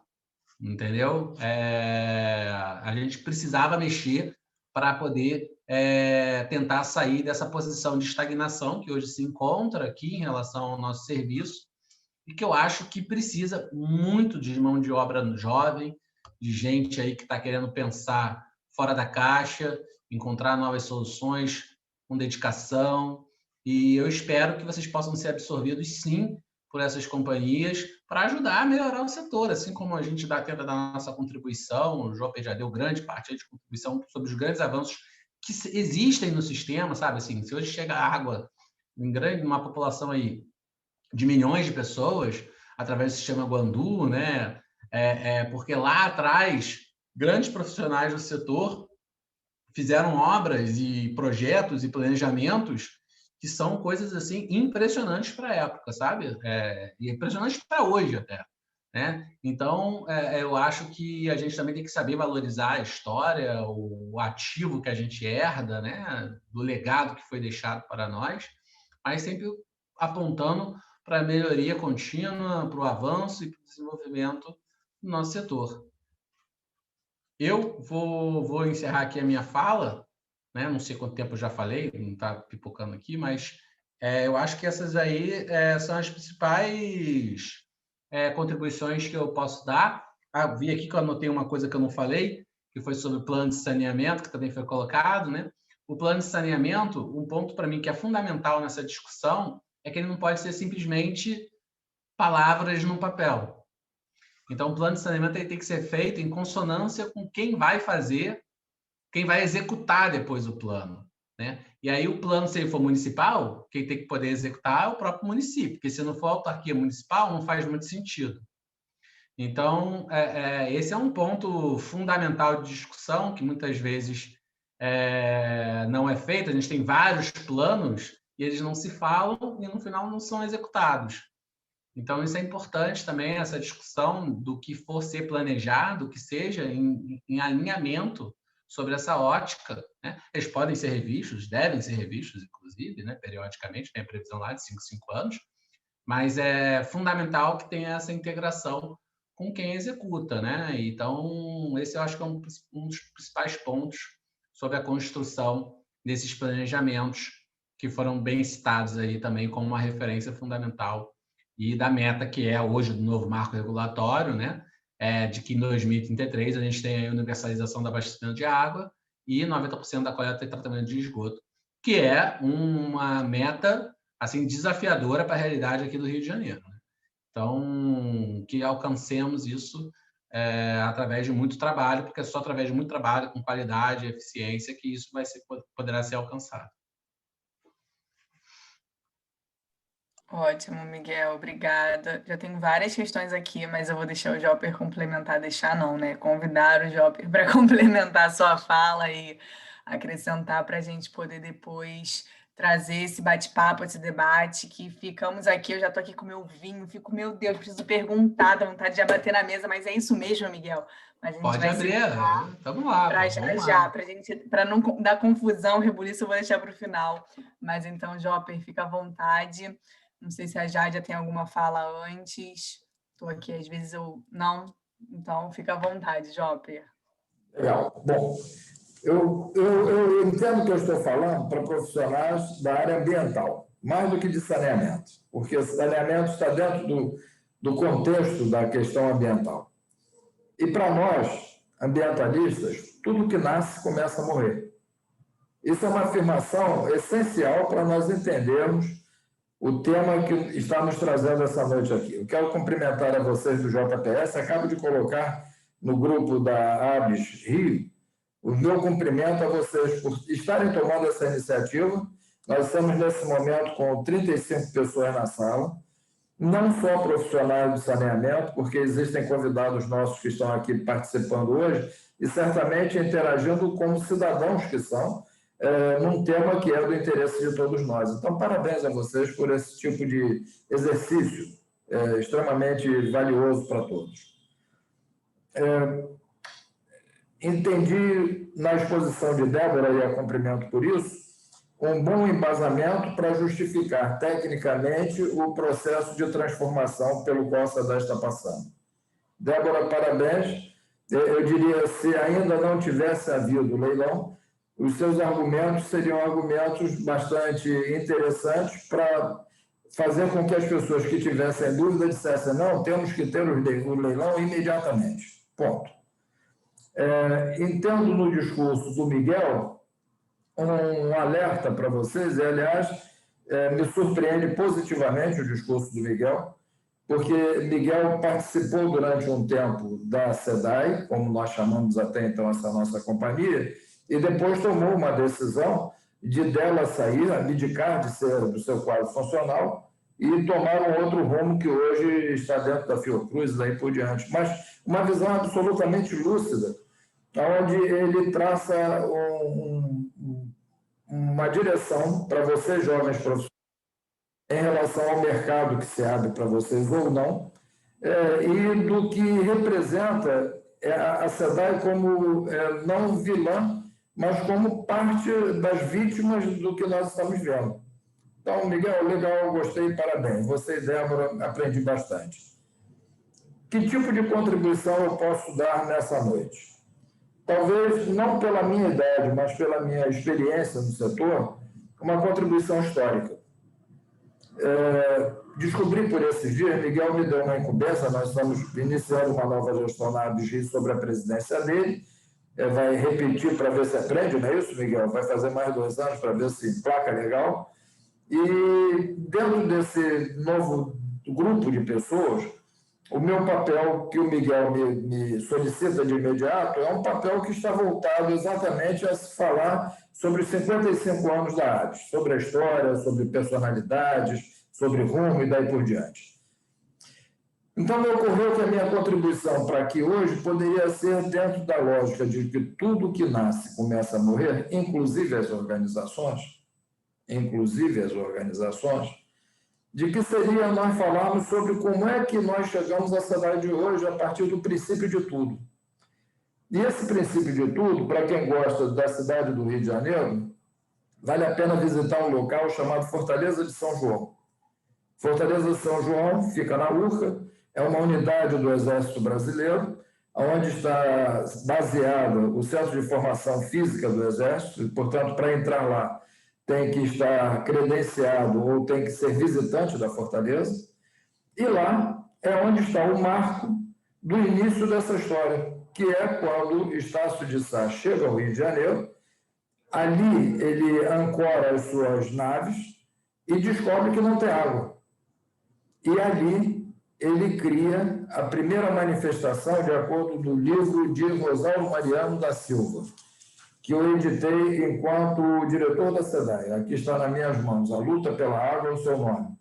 Entendeu? A gente precisava mexer para poder tentar sair dessa posição de estagnação que hoje se encontra aqui em relação ao nosso serviço, e que eu acho que precisa muito de mão de obra jovem, de gente aí que está querendo pensar fora da caixa, encontrar novas soluções com dedicação, e eu espero que vocês possam ser absorvidos, sim, por essas companhias para ajudar a melhorar o setor, assim como a gente tenta dar a nossa contribuição. O Joper já deu grande parte de contribuição sobre os grandes avanços que existem no sistema, sabe? Assim, se hoje chega água em uma população aí de milhões de pessoas, através do sistema Guandu, né? Porque lá atrás, grandes profissionais do setor fizeram obras e projetos e planejamentos que são coisas assim impressionantes para a época, sabe? E impressionantes para hoje até, né? Então, eu acho que a gente também tem que saber valorizar a história, o ativo que a gente herda, né? Do legado que foi deixado para nós, mas sempre apontando para a melhoria contínua, para o avanço e para o desenvolvimento do nosso setor. Eu vou encerrar aqui a minha fala, né? Não sei quanto tempo eu já falei, não está pipocando aqui, mas eu acho que essas aí são as principais contribuições que eu posso dar. Vi aqui que eu anotei uma coisa que eu não falei, que foi sobre o plano de saneamento, que também foi colocado, né? O plano de saneamento, um ponto para mim que é fundamental nessa discussão, é que ele não pode ser simplesmente palavras no papel. Então, o plano de saneamento ele tem que ser feito em consonância com quem vai fazer, quem vai executar depois o plano, né? E aí o plano, se ele for municipal, quem tem que poder executar é o próprio município, porque se não for autarquia municipal, não faz muito sentido. Então, esse é um ponto fundamental de discussão que muitas vezes não é feito. A gente tem vários planos e eles não se falam e no final não são executados. Então, isso é importante também, essa discussão do que for ser planejado, que seja em alinhamento sobre essa ótica, né? Eles podem ser revistos, devem ser revistos, inclusive, né? Periodicamente, tem a previsão lá de 5 anos, mas é fundamental que tenha essa integração com quem executa, né? Então, esse eu acho que é um dos principais pontos sobre a construção desses planejamentos que foram bem citados aí também como uma referência fundamental e da meta que é hoje do novo marco regulatório, né? De que em 2033 a gente tem a universalização do abastecimento de água e 90% da coleta e tratamento de esgoto, que é uma meta assim desafiadora para a realidade aqui do Rio de Janeiro, né? Então, que alcancemos isso através de muito trabalho, porque é só através de muito trabalho, com qualidade e eficiência, que isso poderá ser alcançado. Ótimo, Miguel, obrigada. Já tenho várias questões aqui, mas eu vou deixar o Joper complementar, deixar não, né? Convidar o Joper para complementar a sua fala e acrescentar para a gente poder depois trazer esse bate-papo, esse debate, que ficamos aqui, eu já estou aqui com meu vinho, fico, meu Deus, preciso perguntar, dá vontade de abater na mesa, mas é isso mesmo, Miguel? Mas a gente pode vai abrir, vamos lá. Para não dar confusão, rebuliço, eu vou deixar para o final. Mas então, Joper, fica à vontade. Não sei se a Jade tem alguma fala antes. Estou aqui, às vezes eu não. Então, fica à vontade, Joper. Legal. Bom, eu entendo que eu estou falando para profissionais da área ambiental, mais do que de saneamento, porque saneamento está dentro do contexto da questão ambiental. E para nós, ambientalistas, tudo que nasce começa a morrer. Isso é uma afirmação essencial para nós entendermos o tema que está nos trazendo essa noite aqui. Eu quero cumprimentar a vocês do JPS, acabo de colocar no grupo da ABS Rio o meu cumprimento a vocês por estarem tomando essa iniciativa. Nós estamos, nesse momento, com 35 pessoas na sala, não só profissionais de saneamento, porque existem convidados nossos que estão aqui participando hoje e certamente interagindo como cidadãos que são, num tema que é do interesse de todos nós. Então, parabéns a vocês por esse tipo de exercício extremamente valioso para todos. Entendi na exposição de Débora, e a cumprimento por isso, um bom embasamento para justificar tecnicamente o processo de transformação pelo qual a SADAS está passando. Débora, parabéns. Eu diria, se ainda não tivesse havido leilão, os seus argumentos seriam argumentos bastante interessantes para fazer com que as pessoas que tivessem dúvida dissessem: não, temos que ter o leilão imediatamente. Ponto. Entendo no discurso do Miguel um alerta para vocês, e, aliás, me surpreende positivamente o discurso do Miguel, porque Miguel participou durante um tempo da SEDAI, como nós chamamos até então essa nossa companhia, e depois tomou uma decisão de dela sair, abdicar de ser do seu quadro funcional e tomar um outro rumo que hoje está dentro da Fiocruz e daí por diante. Mas uma visão absolutamente lúcida, onde ele traça uma direção para vocês, jovens profissionais, em relação ao mercado que se abre para vocês ou não, e do que representa a SEDAI como não vilã, mas como parte das vítimas do que nós estamos vendo. Então, Miguel, legal, gostei, parabéns. Você e Débora, aprendi bastante. Que tipo de contribuição eu posso dar nessa noite? Talvez, não pela minha idade, mas pela minha experiência no setor, uma contribuição histórica. Descobri por esses dias, Miguel me deu uma incumbência, nós estamos iniciando uma nova gestão na ABGI sobre a presidência dele, vai repetir para ver se aprende, não é isso, Miguel? Vai fazer mais 2 anos para ver se placa legal. E dentro desse novo grupo de pessoas, o meu papel que o Miguel me solicita de imediato é um papel que está voltado exatamente a se falar sobre os 55 anos da ABS, sobre a história, sobre personalidades, sobre rumo e daí por diante. Então, me ocorreu que a minha contribuição para aqui hoje poderia ser dentro da lógica de que tudo que nasce começa a morrer, inclusive as organizações, de que seria nós falarmos sobre como é que nós chegamos à cidade de hoje a partir do princípio de tudo. E esse princípio de tudo, para quem gosta da cidade do Rio de Janeiro, vale a pena visitar um local chamado Fortaleza de São João. Fortaleza de São João fica na Urca, é uma unidade do Exército Brasileiro, onde está baseado o Centro de Formação Física do Exército, e, portanto, para entrar lá, tem que estar credenciado ou tem que ser visitante da Fortaleza. E lá é onde está o marco do início dessa história, que é quando Estácio de Sá chega ao Rio de Janeiro, ali ele ancora as suas naves e descobre que não tem água. E ali ele cria a primeira manifestação, de acordo do livro de Rosaldo Mariano da Silva, que eu editei enquanto diretor da SEDAI. Aqui está nas minhas mãos, A Luta pela Água é o seu nome.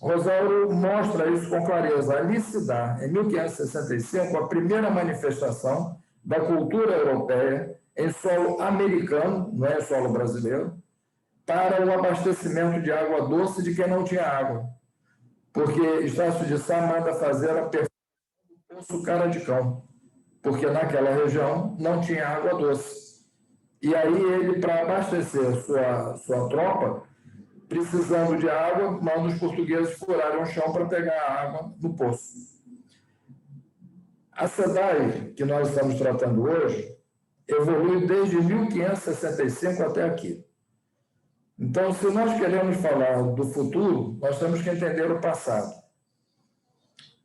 Rosaldo mostra isso com clareza. Ali se dá, em 1565, a primeira manifestação da cultura europeia em solo americano, não é solo brasileiro, para o abastecimento de água doce de quem não tinha água. Porque Estácio de Sá manda fazer a perfuração do Poço Cara de Cão, porque naquela região não tinha água doce. E aí ele, para abastecer sua tropa, precisando de água, manda os portugueses furarem o chão para pegar a água no poço. A SEDAI, que nós estamos tratando hoje, evolui desde 1565 até aqui. Então, se nós queremos falar do futuro, nós temos que entender o passado.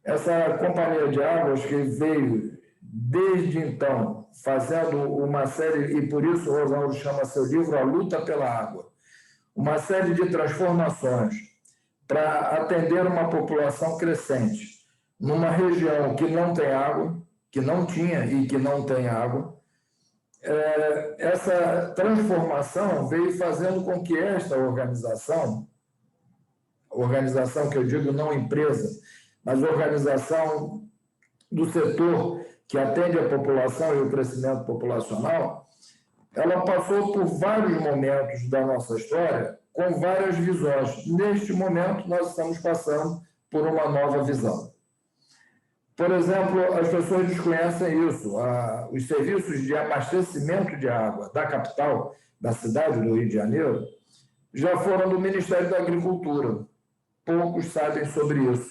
Essa companhia de águas que veio, desde então, fazendo uma série, e por isso o Rosaldo chama seu livro A Luta pela Água, uma série de transformações para atender uma população crescente numa região que não tem água, que não tinha e que não tem água. Essa transformação veio fazendo com que esta organização que eu digo não empresa, mas organização do setor que atende a população e o crescimento populacional, ela passou por vários momentos da nossa história com várias visões. Neste momento, nós estamos passando por uma nova visão. Por exemplo, as pessoas desconhecem isso. Os serviços de abastecimento de água da capital, da cidade do Rio de Janeiro, já foram do Ministério da Agricultura. Poucos sabem sobre isso.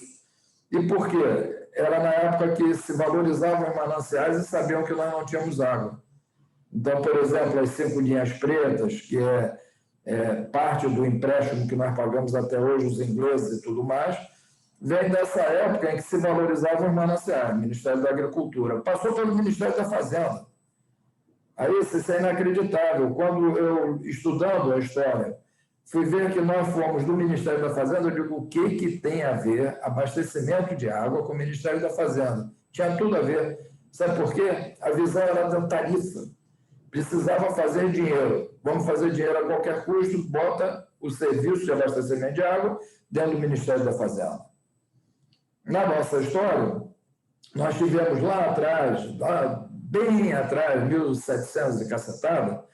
E por quê? Era na época que se valorizavam os mananciais e sabiam que nós não tínhamos água. Então, por exemplo, as 5 linhas pretas, que é parte do empréstimo que nós pagamos até hoje, os ingleses e tudo mais, vem dessa época em que se valorizavam os mananciais, Ministério da Agricultura. Passou pelo Ministério da Fazenda. Aí, isso é inacreditável. Quando eu, estudando a história, fui ver que nós fomos do Ministério da Fazenda. Eu digo, o que tem a ver abastecimento de água com o Ministério da Fazenda? Tinha tudo a ver. Sabe por quê? A visão era da tarifa. Precisava fazer dinheiro. Vamos fazer dinheiro a qualquer custo, bota o serviço de abastecimento de água dentro do Ministério da Fazenda. Na nossa história, nós tivemos lá atrás, bem atrás, 1700 e cacetada,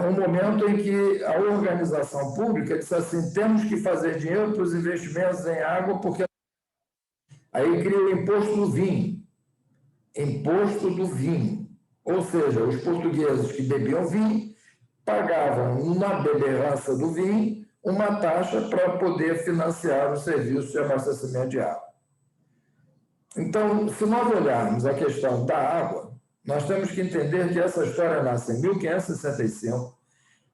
um momento em que a organização pública disse assim, temos que fazer dinheiro para os investimentos em água, porque aí cria o imposto do vinho. Imposto do vinho. Ou seja, os portugueses que bebiam vinho pagavam na beberança do vinho uma taxa para poder financiar o serviço de abastecimento de água. Então, se nós olharmos a questão da água, nós temos que entender que essa história nasce em 1565,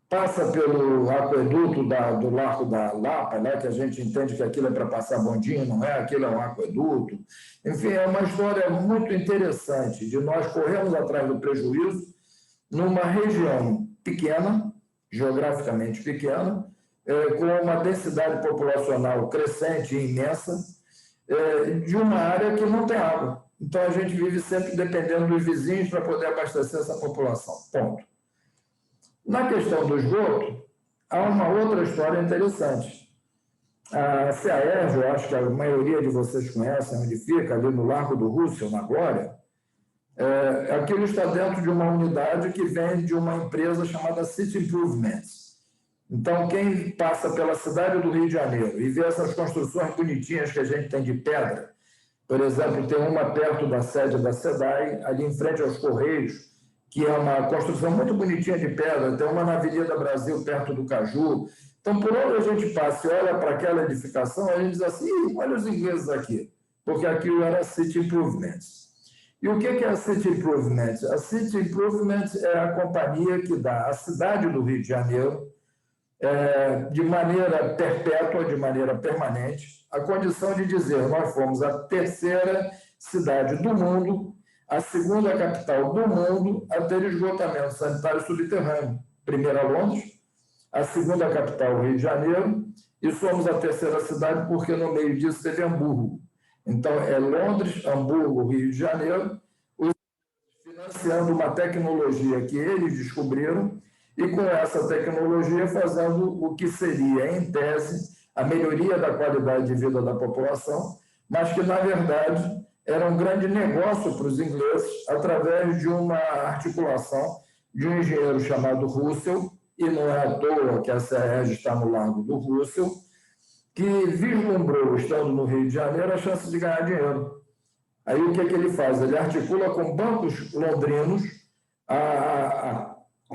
passa pelo aqueduto do Largo da Lapa, né, que a gente entende que aquilo é para passar bondinho, não é? Aquilo é um aqueduto. Enfim, é uma história muito interessante de nós corrermos atrás do prejuízo numa região pequena, geograficamente pequena, com uma densidade populacional crescente e imensa, de uma área que não tem água. Então, a gente vive sempre dependendo dos vizinhos para poder abastecer essa população. Ponto. Na questão do esgoto, há uma outra história interessante. A CEAERJ, eu acho que a maioria de vocês conhecem onde fica, ali no Largo do Russell, na Glória, aquilo está dentro de uma unidade que vem de uma empresa chamada City Improvements. Então, quem passa pela cidade do Rio de Janeiro e vê essas construções bonitinhas que a gente tem de pedra, por exemplo, tem uma perto da sede da SEDAI, ali em frente aos Correios, que é uma construção muito bonitinha de pedra, tem uma na Avenida Brasil, perto do Caju. Então, por onde a gente passa e olha para aquela edificação, a gente diz assim, olha os ingleses aqui, porque aquilo era City Improvements. E o que é a City Improvements? A City Improvements é a companhia que dá à cidade do Rio de Janeiro, de maneira perpétua, de maneira permanente, a condição de dizer, nós fomos a terceira cidade do mundo, a segunda capital do mundo a ter esgotamento sanitário subterrâneo. Primeira Londres, a segunda capital Rio de Janeiro, e somos a terceira cidade porque no meio disso teve Hamburgo. Então, é Londres, Hamburgo, Rio de Janeiro, financiando uma tecnologia que eles descobriram e com essa tecnologia fazendo o que seria, em tese, a melhoria da qualidade de vida da população, mas que, na verdade, era um grande negócio para os ingleses através de uma articulação de um engenheiro chamado Russell, e não é à toa que a CEAERJ está no Largo do Russell, que vislumbrou, estando no Rio de Janeiro, a chance de ganhar dinheiro. Aí o que ele faz? Ele articula com bancos londrinos a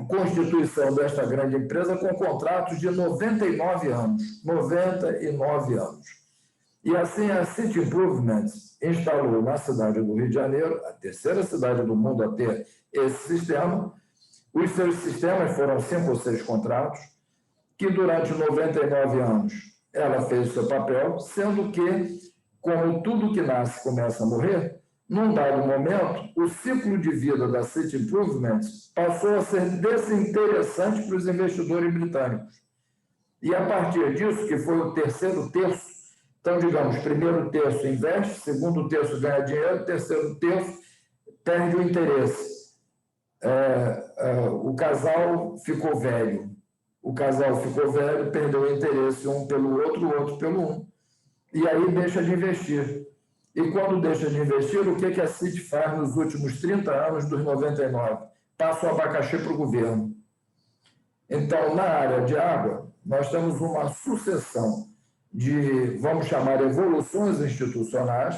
constituição desta grande empresa com contratos de 99 anos. 99 anos. E assim a City Improvements instalou na cidade do Rio de Janeiro, a terceira cidade do mundo a ter esse sistema. Os seus sistemas foram 5 ou 6 contratos, que durante 99 anos ela fez o seu papel, sendo que, como tudo que nasce começa a morrer, num dado momento, o ciclo de vida da City Improvements passou a ser desinteressante para os investidores britânicos. E a partir disso, que foi o terceiro terço, então, digamos, primeiro terço investe, segundo terço ganha dinheiro, terceiro terço perde o interesse. O casal ficou velho. O casal ficou velho, perdeu o interesse um pelo outro, o outro pelo um. E aí deixa de investir. E quando deixa de investir, o que a City faz nos últimos 30 anos dos 99? Passa o abacaxi para o governo. Então, na área de água, nós temos uma sucessão de, vamos chamar, evoluções institucionais,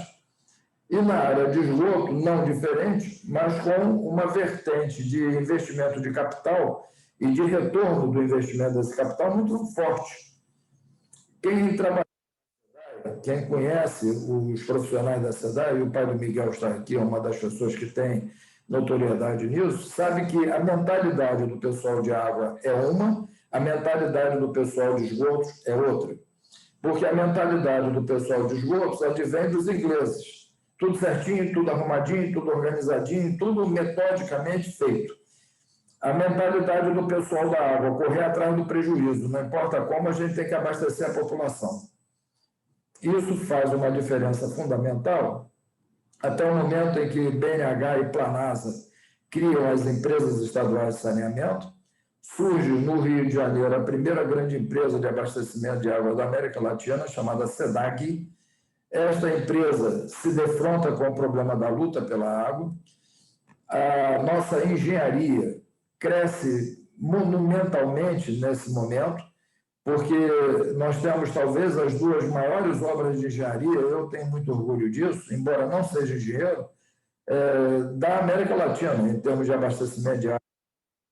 e na área de esgoto, não diferente, mas com uma vertente de investimento de capital e de retorno do investimento desse capital muito forte. Quem conhece os profissionais da SEDAI, e o pai do Miguel está aqui, é uma das pessoas que tem notoriedade nisso, sabe que a mentalidade do pessoal de água é uma, a mentalidade do pessoal de esgotos é outra. Porque a mentalidade do pessoal de esgotos advém dos ingleses. Tudo certinho, tudo arrumadinho, tudo organizadinho, tudo metodicamente feito. a mentalidade do pessoal da água, correr atrás do prejuízo, não importa como, a gente tem que abastecer a população. Isso faz uma diferença fundamental até o momento em que BNH e Planasa criam as empresas estaduais de saneamento. Surge no Rio de Janeiro a primeira grande empresa de abastecimento de água da América Latina, chamada SEDAG. Esta empresa se defronta com o problema da luta pela água. A nossa engenharia cresce monumentalmente nesse momento, porque nós temos talvez as duas maiores obras de engenharia, eu tenho muito orgulho disso, embora não seja engenheiro, da América Latina, em termos de abastecimento de água,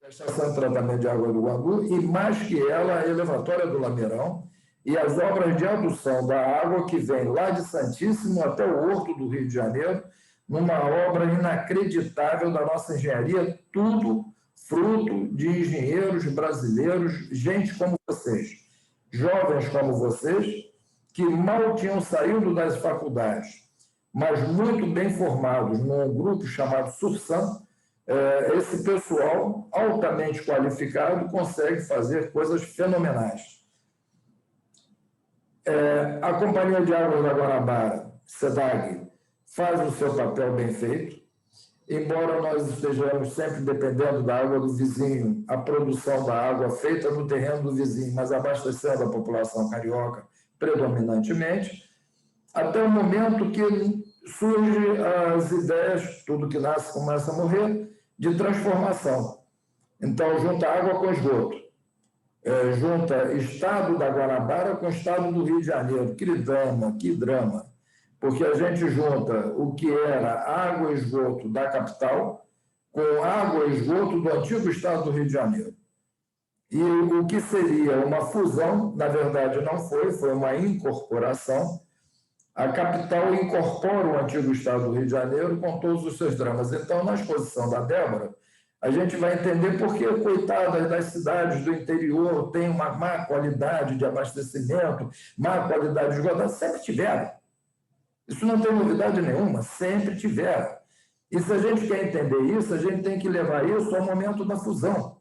a Estação de Tratamento de Água do Guandu, e mais que ela, a Elevatória do Lameirão, e as obras de adução da água que vem lá de Santíssimo até o Horto do Rio de Janeiro, numa obra inacreditável da nossa engenharia, tudo fruto de engenheiros brasileiros, gente como vocês, jovens como vocês, que mal tinham saído das faculdades, mas muito bem formados num grupo chamado SURSAM. Esse pessoal altamente qualificado consegue fazer coisas fenomenais. A Companhia de Águas da Guanabara, SEDAG, faz o seu papel bem feito. Embora nós estejamos sempre dependendo da água do vizinho, a produção da água feita no terreno do vizinho, mas abastecendo a população carioca predominantemente, até o momento que surgem as ideias, tudo que nasce começa a morrer, de transformação. Então, junta água com esgoto, junta estado da Guanabara com estado do Rio de Janeiro. Que drama! Porque a gente junta o que era água e esgoto da capital com água e esgoto do antigo estado do Rio de Janeiro. E o que seria uma fusão, na verdade não foi uma incorporação. A capital incorpora o antigo estado do Rio de Janeiro com todos os seus dramas. Então, na exposição da Débora, a gente vai entender por que, coitadas das cidades do interior, têm uma má qualidade de abastecimento, má qualidade de esgoto. Sempre tiveram. Isso não tem novidade nenhuma, sempre tiveram. E se a gente quer entender isso, a gente tem que levar isso ao momento da fusão.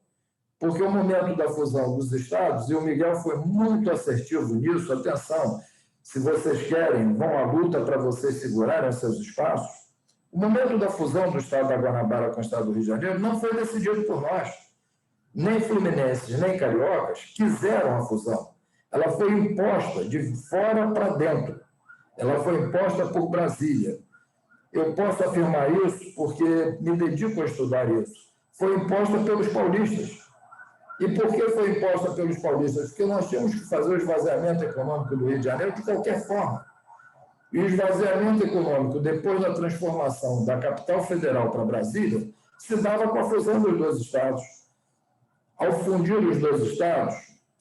Porque o momento da fusão dos estados, e o Miguel foi muito assertivo nisso, atenção, se vocês querem, vão à luta para vocês segurarem seus espaços. O momento da fusão do estado da Guanabara com o estado do Rio de Janeiro não foi decidido por nós. Nem fluminenses, nem cariocas quiseram a fusão. Ela foi imposta de fora para dentro. Ela foi imposta por Brasília. Eu posso afirmar isso porque me dedico a estudar isso. Foi imposta pelos paulistas. E por que foi imposta pelos paulistas? Porque nós tínhamos que fazer o esvaziamento econômico do Rio de Janeiro de qualquer forma. E o esvaziamento econômico, depois da transformação da capital federal para Brasília, se dava com a fusão dos dois estados. Ao fundir os dois estados,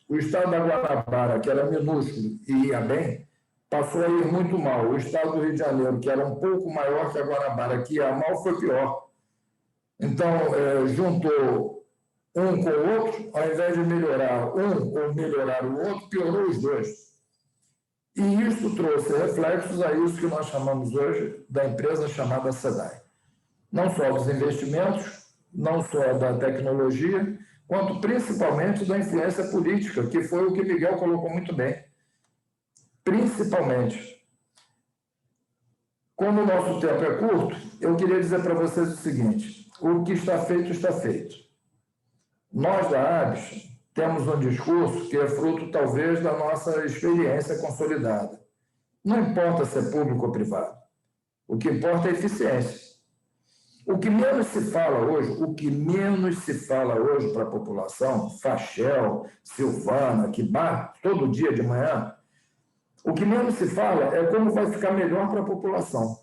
o estado da Guanabara, que era minúsculo e ia bem, passou a ir muito mal. O estado do Rio de Janeiro, que era um pouco maior que a Guanabara, que ia mal, foi pior. Então, juntou um com o outro, ao invés de melhorar um ou melhorar o outro, piorou os dois. E isso trouxe reflexos a isso que nós chamamos hoje da empresa chamada SEDAG. Não só dos investimentos, não só da tecnologia, quanto principalmente da influência política, que foi o que Miguel colocou muito bem. Principalmente. Como o nosso tempo é curto, eu queria dizer para vocês o seguinte: o que está feito, está feito. Nós da ABS temos um discurso que é fruto, talvez, da nossa experiência consolidada. Não importa se é público ou privado. O que importa é a eficiência. O que menos se fala hoje para a população, Fachel, Silvana, Kibar, todo dia de manhã, o que menos se fala é como vai ficar melhor para a população.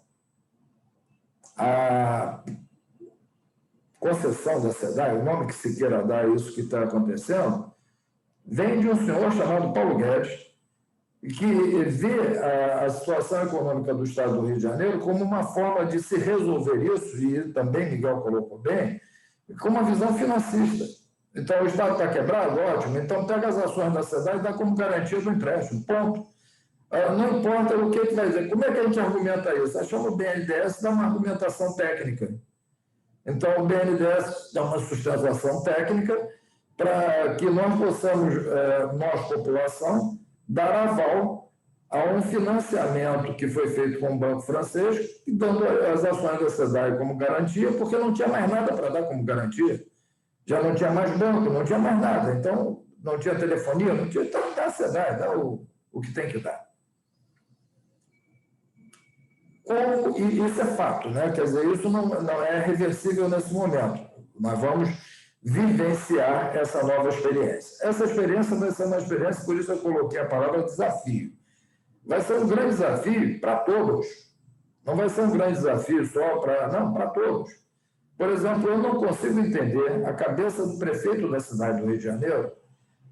A concessão da SEDAG, o nome que se queira dar a isso que está acontecendo, vem de um senhor chamado Paulo Guedes, que vê a situação econômica do Estado do Rio de Janeiro como uma forma de se resolver isso, e também Miguel colocou bem, com uma visão financista. Então, o Estado está quebrado? Ótimo. Então, pega as ações da SEDAG e dá como garantia do empréstimo. Ponto. Não importa o que vai dizer. Como é que a gente argumenta isso? Achamos o BNDES dá uma argumentação técnica. Então, o BNDES dá uma sustentação técnica para que nós possamos, nós, população, dar aval a um financiamento que foi feito com o Banco Francês, dando as ações da SEDAI como garantia, porque não tinha mais nada para dar como garantia. Já não tinha mais banco, não tinha mais nada. Então, não tinha telefonia, não tinha... Então, dá a SEDAI, dá o que tem que dar. E isso é fato, né? Quer dizer, isso não é reversível nesse momento. Nós vamos vivenciar essa nova experiência. Essa experiência vai ser uma experiência, por isso eu coloquei a palavra desafio. Vai ser um grande desafio para todos. Não vai ser um grande desafio só para... Não, para todos. Por exemplo, eu não consigo entender a cabeça do prefeito da cidade do Rio de Janeiro,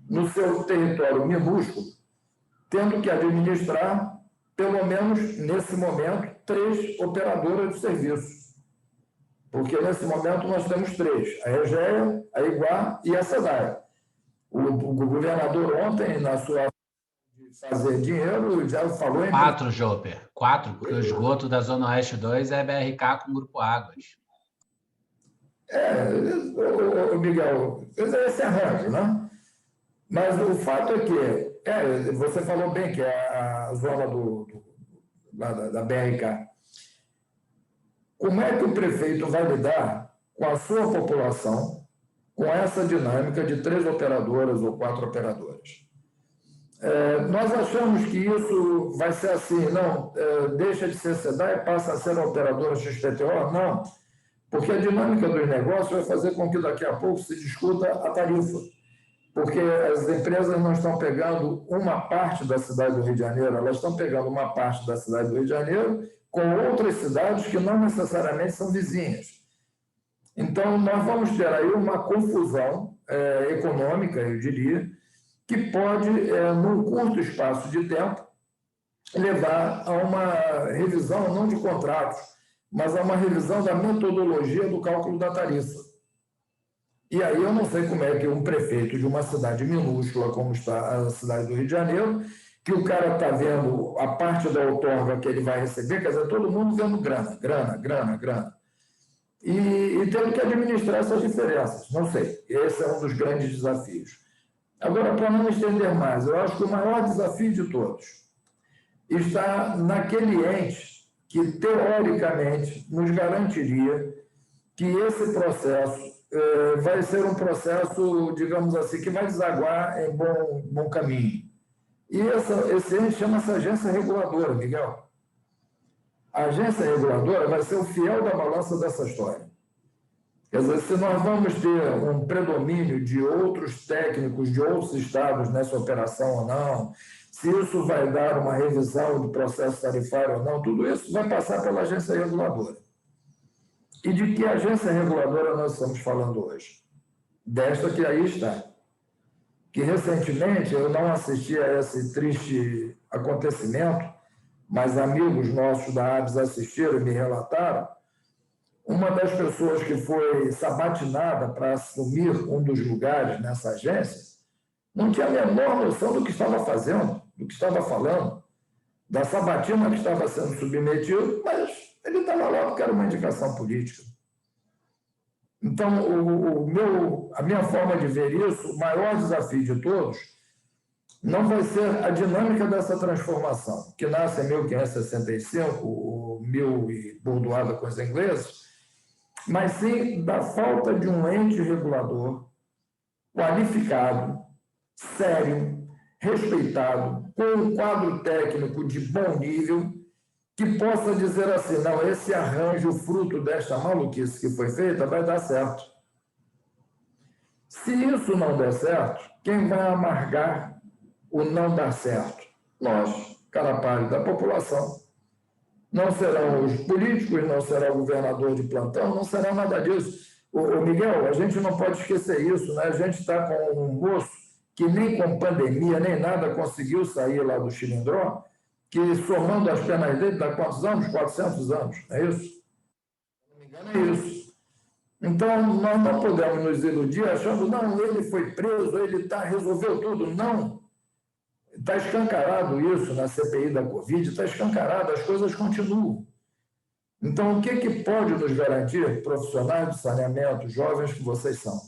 no seu território minúsculo, tendo que administrar, pelo menos nesse momento, 3 operadoras de serviços. Porque nesse momento nós temos 3, a Regeia, a Iguá e a SEDAI. O governador ontem, na sua de fazer dinheiro, já falou em... 4, Joper. 4, porque o esgoto da Zona Oeste 2 é BRK com Grupo Águas. Miguel, esse arranjo, né? Mas o fato é que, você falou bem que é a zona da BRK. Como é que o prefeito vai lidar com a sua população, com essa dinâmica de 3 operadoras ou 4 operadoras? Nós achamos que isso vai ser assim, não, deixa de ser SEDAI e passa a ser a operadora XPTO? Não, porque a dinâmica dos negócios vai fazer com que daqui a pouco se discuta a tarifa, porque as empresas não estão pegando uma parte da cidade do Rio de Janeiro, elas estão pegando uma parte da cidade do Rio de Janeiro com outras cidades que não necessariamente são vizinhas. Então, nós vamos ter aí uma confusão econômica, eu diria, que pode, num curto espaço de tempo, levar a uma revisão, não de contratos, mas a uma revisão da metodologia do cálculo da tarifa. E aí eu não sei como é que um prefeito de uma cidade minúscula, como está a cidade do Rio de Janeiro, que o cara está vendo a parte da outorga que ele vai receber, quer dizer, todo mundo vendo grana. E tendo que administrar essas diferenças. Não sei, esse é um dos grandes desafios. Agora, para não estender mais, eu acho que o maior desafio de todos está naquele ente que, teoricamente, nos garantiria que esse processo vai ser um processo, digamos assim, que vai desaguar em bom caminho. E esse ente chama-se agência reguladora, Miguel. A agência reguladora vai ser o fiel da balança dessa história. Quer dizer, se nós vamos ter um predomínio de outros técnicos de outros estados nessa operação ou não, se isso vai dar uma revisão do processo tarifário ou não, tudo isso vai passar pela agência reguladora. E de que agência reguladora nós estamos falando hoje? Desta que aí está. Que recentemente eu não assisti a esse triste acontecimento, mas amigos nossos da ABS assistiram e me relataram. Uma das pessoas que foi sabatinada para assumir um dos lugares nessa agência não tinha a menor noção do que estava fazendo, do que estava falando, da sabatina que estava sendo submetido, mas ele estava lá porque era uma indicação política. Então, a minha forma de ver isso, o maior desafio de todos, não vai ser a dinâmica dessa transformação, que nasce em 1565, o mil e bordoada com os ingleses, mas sim da falta de um ente regulador qualificado, sério, respeitado, com um quadro técnico de bom nível, que possa dizer assim, não, esse arranjo, fruto desta maluquice que foi feita, vai dar certo. Se isso não der certo, quem vai amargar o não dar certo? Nós, cara pálida, da população. Não serão os políticos, não será o governador de plantão, não será nada disso. Miguel, a gente não pode esquecer isso, né? A gente está com um moço que nem com pandemia, nem nada, conseguiu sair lá do Chilindró, que somando as penas dele, dá quantos anos? 400 anos, é isso? Se não me engano, é isso. Então, nós não podemos nos iludir achando, não, ele foi preso, ele resolveu tudo. Não. Está escancarado isso na CPI da Covid, está escancarado, as coisas continuam. Então, o que pode nos garantir, profissionais de saneamento, jovens que vocês são?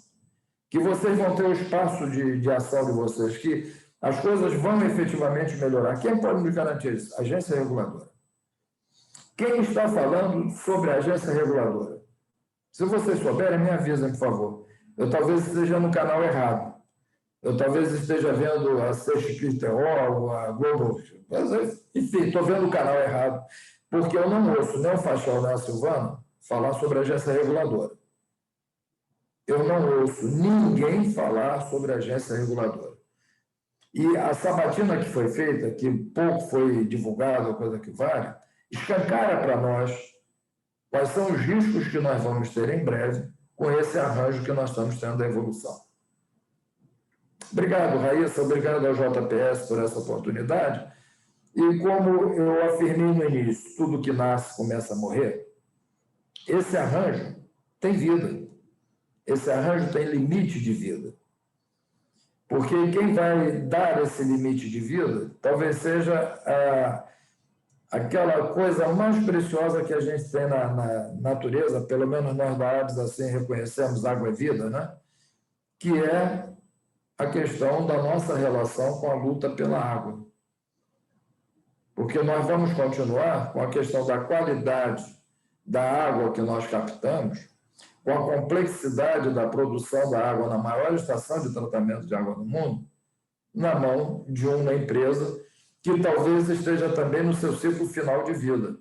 Que vocês vão ter o espaço de ação de vocês, que as coisas vão efetivamente melhorar. Quem pode nos garantir isso? Agência reguladora. Quem está falando sobre a agência reguladora? Se vocês souberem, me avisem, por favor. Eu talvez esteja no canal errado. Eu talvez esteja vendo a CXPTO ou a Globo. Enfim, estou vendo o canal errado, porque eu não ouço nem o Fachal nem a Silvano falar sobre a agência reguladora. Eu não ouço ninguém falar sobre a agência reguladora. E a sabatina que foi feita, que pouco foi divulgada, coisa que vale, escancara para nós quais são os riscos que nós vamos ter em breve com esse arranjo que nós estamos tendo da evolução. Obrigado, Raíssa, obrigado ao JPS por essa oportunidade. E como eu afirmei no início, tudo que nasce começa a morrer, esse arranjo tem vida. Esse arranjo tem limite de vida. Porque quem vai dar esse limite de vida talvez seja aquela coisa mais preciosa que a gente tem na natureza, pelo menos nós da ABS assim reconhecemos, água é vida, né? Que é a questão da nossa relação com a luta pela água. Porque nós vamos continuar com a questão da qualidade da água que nós captamos, com a complexidade da produção da água na maior estação de tratamento de água do mundo, na mão de uma empresa que talvez esteja também no seu ciclo final de vida.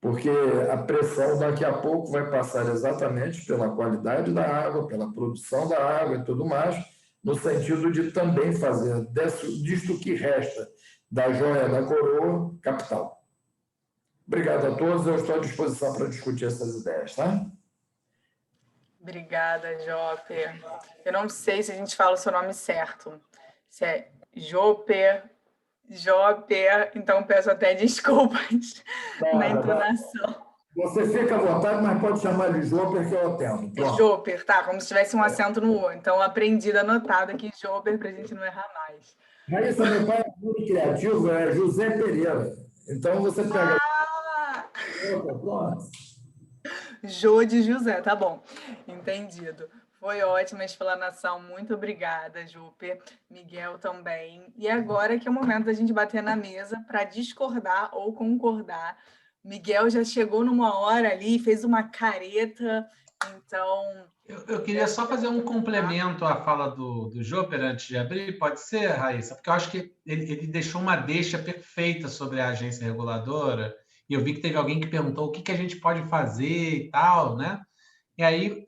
Porque a pressão daqui a pouco vai passar exatamente pela qualidade da água, pela produção da água e tudo mais, no sentido de também fazer disto que resta da joia da coroa, capital. Obrigado a todos, eu estou à disposição para discutir essas ideias, tá? Obrigada, Joper. Eu não sei se a gente fala o seu nome certo. Se é Joper, então peço até desculpas na entonação. Você fica à vontade, mas pode chamar de Joper que eu atendo. Pronto. Joper, tá, como se tivesse um acento no O. Então, aprendi, anotado aqui, Joper, para a gente não errar mais. Raíssa, meu pai é muito criativo, é José Pereira. Então, você pega... Pronto. Jô de José, tá bom. Entendido. Foi ótima a explanação. Muito obrigada, Joper. Miguel também. E agora que é o momento da gente bater na mesa para discordar ou concordar. Miguel já chegou numa hora ali, fez uma careta, então... Eu queria só fazer um complemento à fala do Joper antes de abrir, pode ser, Raíssa? Porque eu acho que ele deixou uma deixa perfeita sobre a agência reguladora, e eu vi que teve alguém que perguntou o que a gente pode fazer e tal, né? E aí,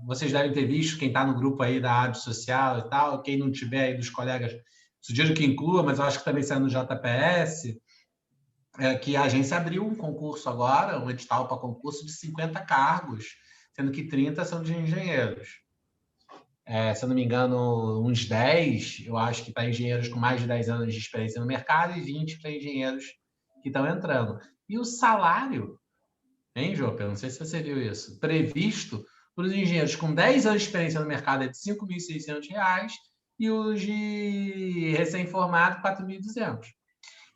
vocês devem ter visto, quem está no grupo aí da ABS Social e tal, quem não tiver aí dos colegas, sugiro que inclua, mas eu acho que também saiu no JPS, que a agência abriu um concurso agora, um edital para concurso de 50 cargos, sendo que 30 são de engenheiros. Se eu não me engano, uns 10, eu acho que para engenheiros com mais de 10 anos de experiência no mercado e 20 para engenheiros que estão entrando. E o salário, hein, Joper? Não sei se você viu isso, previsto para os engenheiros com 10 anos de experiência no mercado é de R$ 5.600 e os de recém-formado, 4.200.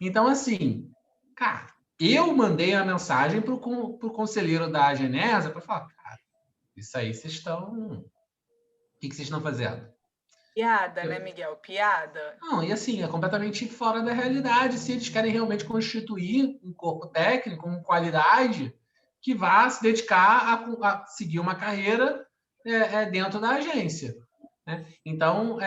Então, assim, cara, eu mandei a mensagem para o conselheiro da Genesa para falar, cara, isso aí vocês estão... O que vocês estão fazendo? Piada, né, Miguel? Piada. Não, e assim, é completamente fora da realidade. Se eles querem realmente constituir um corpo técnico com qualidade que vá se dedicar a seguir uma carreira dentro da agência, né? Então,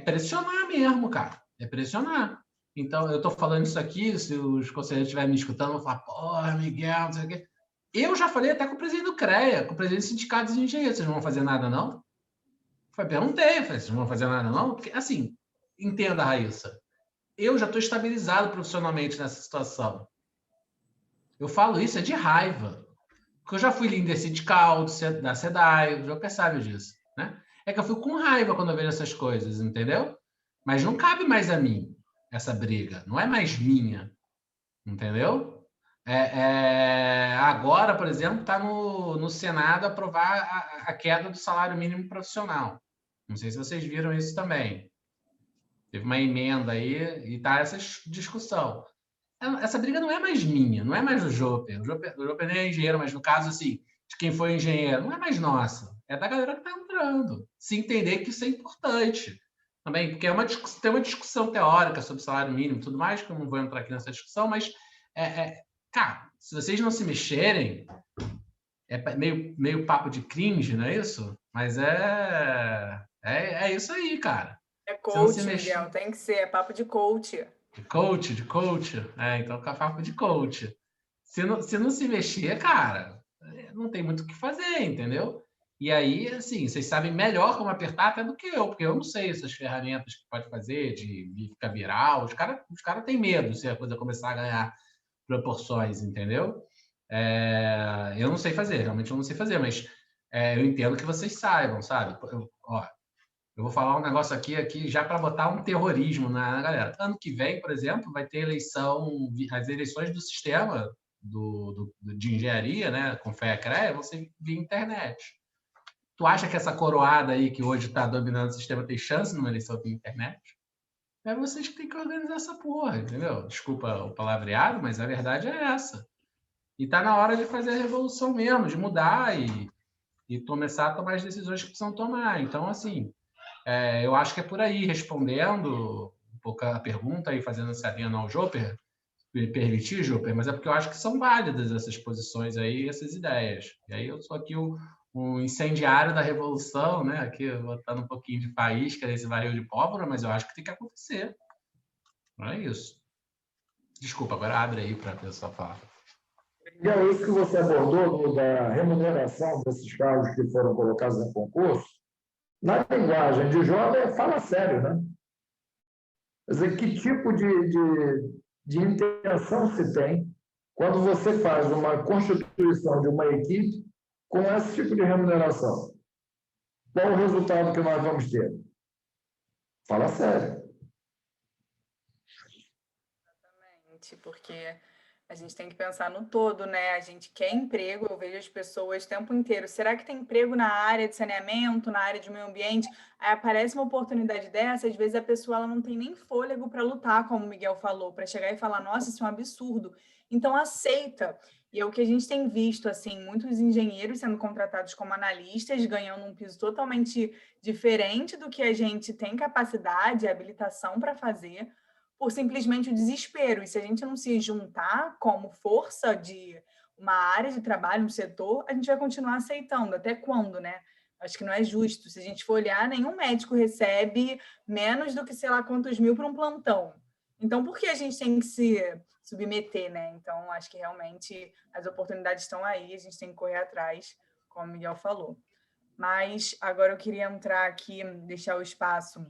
pressionar mesmo, cara. É pressionar. Então, eu estou falando isso aqui, se os conselheiros estiverem me escutando, vão falar, porra, Miguel, não sei o quê. Eu já falei até com o presidente do CREA, com o presidente do Sindicato de Engenheiros. Vocês não vão fazer nada, não? Perguntei, vocês não vão fazer nada, não? Porque, assim, entenda, Raíssa, eu já estou estabilizado profissionalmente nessa situação. Eu falo isso de raiva, porque eu já fui líder sindical da SEDAI, já percebe disso, né? É que eu fico com raiva quando eu vejo essas coisas, entendeu? Mas não cabe mais a mim essa briga, não é mais minha, entendeu? Agora, por exemplo, está no Senado aprovar a queda do salário mínimo profissional. Não sei se vocês viram isso também. Teve uma emenda aí e está essa discussão. essa briga não é mais minha, não é mais do Joper. O Joper nem é engenheiro, mas no caso, assim, de quem foi engenheiro, não é mais nossa. É da galera que está entrando. Se entender que isso é importante também, porque tem uma discussão teórica sobre salário mínimo e tudo mais, que eu não vou entrar aqui nessa discussão, mas, cara, se vocês não se mexerem, é meio papo de cringe, não é isso? Mas é isso aí, cara. É coach, Miguel, tem que ser, é papo de coach. De coach? Então fica papo de coach. Se não se mexer, cara, não tem muito o que fazer, entendeu? E aí, assim, vocês sabem melhor como apertar até do que eu, porque eu não sei essas ferramentas que pode fazer de ficar viral. Os caras têm medo se a coisa começar a ganhar proporções, entendeu? Eu não sei fazer, realmente eu não sei fazer, mas eu entendo que vocês saibam, sabe? Eu vou falar um negócio aqui já para botar um terrorismo na galera. Ano que vem, por exemplo, vai ter as eleições do sistema de engenharia, né, com fé e CREA, vão ser via internet. Tu acha que essa coroada aí que hoje está dominando o sistema tem chance numa eleição via internet? É vocês que têm que organizar essa porra, entendeu? Desculpa o palavreado, mas a verdade é essa. E tá na hora de fazer a revolução mesmo, de mudar e começar a tomar as decisões que precisam tomar. Então, assim, eu acho que é por aí, respondendo um pouco a pergunta e fazendo essa linha ao Joper, me permitir, Joper, mas é porque eu acho que são válidas essas posições aí, essas ideias. E aí eu sou aqui o incendiário da revolução, né? Aqui botando um pouquinho de faísca nesse barril de pólvora, mas eu acho que tem que acontecer. Não é isso. Desculpa, agora abre aí para a pessoa falar. Miguel, isso que você abordou da remuneração desses cargos que foram colocados em concurso, na linguagem de jovem, fala sério, né? Quer dizer, que tipo de intenção se tem quando você faz uma constituição de uma equipe com esse tipo de remuneração? Qual o resultado que nós vamos ter? Fala sério. Exatamente, porque a gente tem que pensar no todo, né? A gente quer emprego, eu vejo as pessoas o tempo inteiro. Será que tem emprego na área de saneamento, na área de meio ambiente? Aí aparece uma oportunidade dessa, às vezes a pessoa ela não tem nem fôlego para lutar, como o Miguel falou, para chegar e falar, nossa, isso é um absurdo. Então aceita. E é o que a gente tem visto, assim, muitos engenheiros sendo contratados como analistas, ganhando um piso totalmente diferente do que a gente tem capacidade, habilitação para fazer, por simplesmente o desespero. E se a gente não se juntar como força de uma área de trabalho, um setor, a gente vai continuar aceitando. Até quando, né? Acho que não é justo. Se a gente for olhar, nenhum médico recebe menos do que sei lá quantos mil para um plantão. Então, por que a gente tem que se submeter, né? Então, acho que realmente as oportunidades estão aí, a gente tem que correr atrás, como o Miguel falou. Mas agora eu queria entrar aqui, deixar o espaço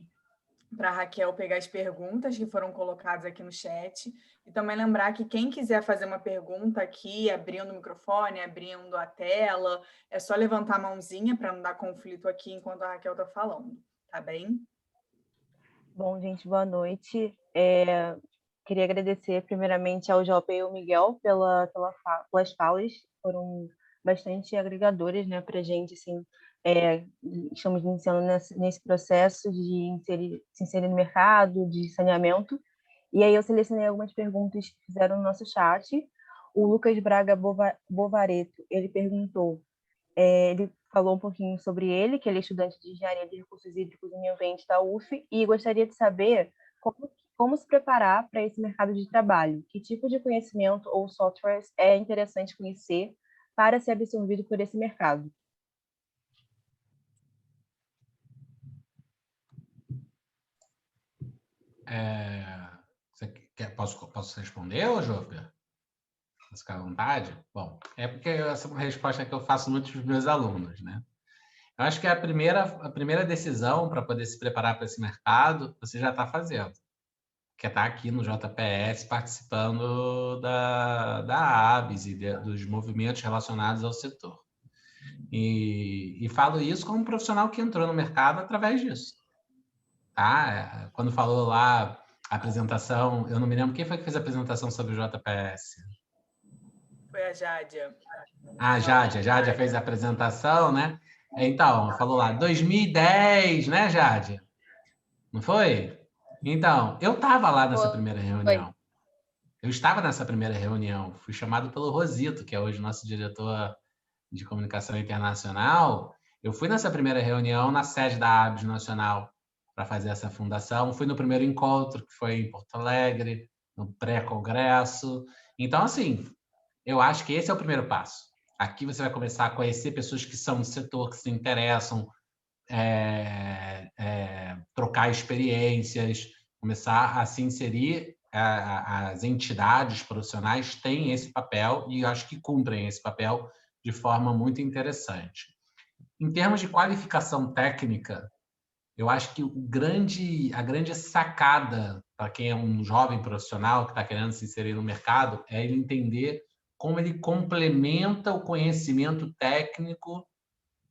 para a Raquel pegar as perguntas que foram colocadas aqui no chat e também lembrar que quem quiser fazer uma pergunta aqui, abrindo o microfone, abrindo a tela, é só levantar a mãozinha para não dar conflito aqui enquanto a Raquel está falando, tá bem? Bom, gente, boa noite. Queria agradecer primeiramente ao Joper e ao Miguel pelas falas, foram bastante agregadoras, né, para a gente, assim, estamos iniciando nesse processo de se inserir no mercado, de saneamento. E aí eu selecionei algumas perguntas que fizeram no nosso chat. O Lucas Braga Bovareto, ele perguntou, ele falou um pouquinho sobre ele, que ele é estudante de Engenharia de Recursos Hídricos e Meio Ambiente da UF, e gostaria de saber como se preparar para esse mercado de trabalho, que tipo de conhecimento ou softwares é interessante conhecer para ser absorvido por esse mercado. Posso responder, ô Joper? Posso ficar à vontade? Bom, é porque essa é uma resposta que eu faço muito para os meus alunos, né? Eu acho que a primeira decisão para poder se preparar para esse mercado, você já está fazendo, que é estar aqui no JPS participando da ABS e dos movimentos relacionados ao setor. E falo isso como um profissional que entrou no mercado através disso. Tá? Quando falou lá a apresentação, eu não me lembro quem foi que fez a apresentação sobre o JPS. Foi a Jádia. A Jádia fez a apresentação, né? Então, falou lá, 2010, né, Jádia? Não foi? Então, eu estava lá nessa primeira reunião. Eu estava nessa primeira reunião, fui chamado pelo Rosito, que é hoje nosso diretor de comunicação internacional. Eu fui nessa primeira reunião na sede da ABS Nacional para fazer essa fundação. Fui no primeiro encontro, que foi em Porto Alegre, no pré-congresso. Então, assim, eu acho que esse é o primeiro passo. Aqui você vai começar a conhecer pessoas que são do setor, que se interessam, trocar experiências, começar a se inserir. As entidades profissionais têm esse papel e eu acho que cumprem esse papel de forma muito interessante. Em termos de qualificação técnica, eu acho que a grande sacada para quem é um jovem profissional que está querendo se inserir no mercado é ele entender como ele complementa o conhecimento técnico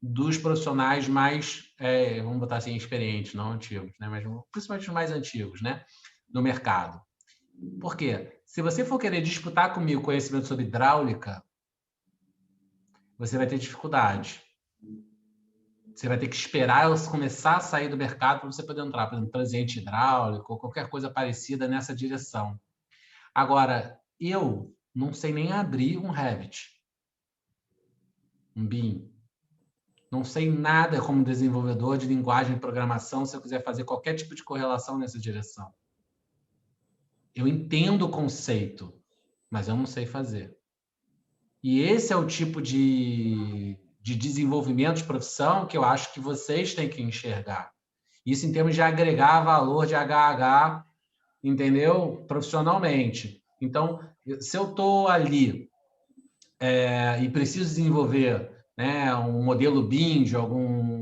dos profissionais mais, vamos botar assim, experientes, não antigos, né? Mas principalmente os mais antigos, né? No mercado. Por quê? Se você for querer disputar comigo conhecimento sobre hidráulica, você vai ter dificuldade. Você vai ter que esperar eu começar a sair do mercado para você poder entrar, por exemplo, transiente hidráulico ou qualquer coisa parecida nessa direção. Agora, eu não sei nem abrir um Revit, um BIM. Não sei nada como desenvolvedor de linguagem de programação se eu quiser fazer qualquer tipo de correlação nessa direção. Eu entendo o conceito, mas eu não sei fazer. E esse é o tipo de desenvolvimento de profissão que eu acho que vocês têm que enxergar. Isso em termos de agregar valor de HH, entendeu? Profissionalmente. Então, se eu estou ali e preciso desenvolver, né, um modelo BIM de algum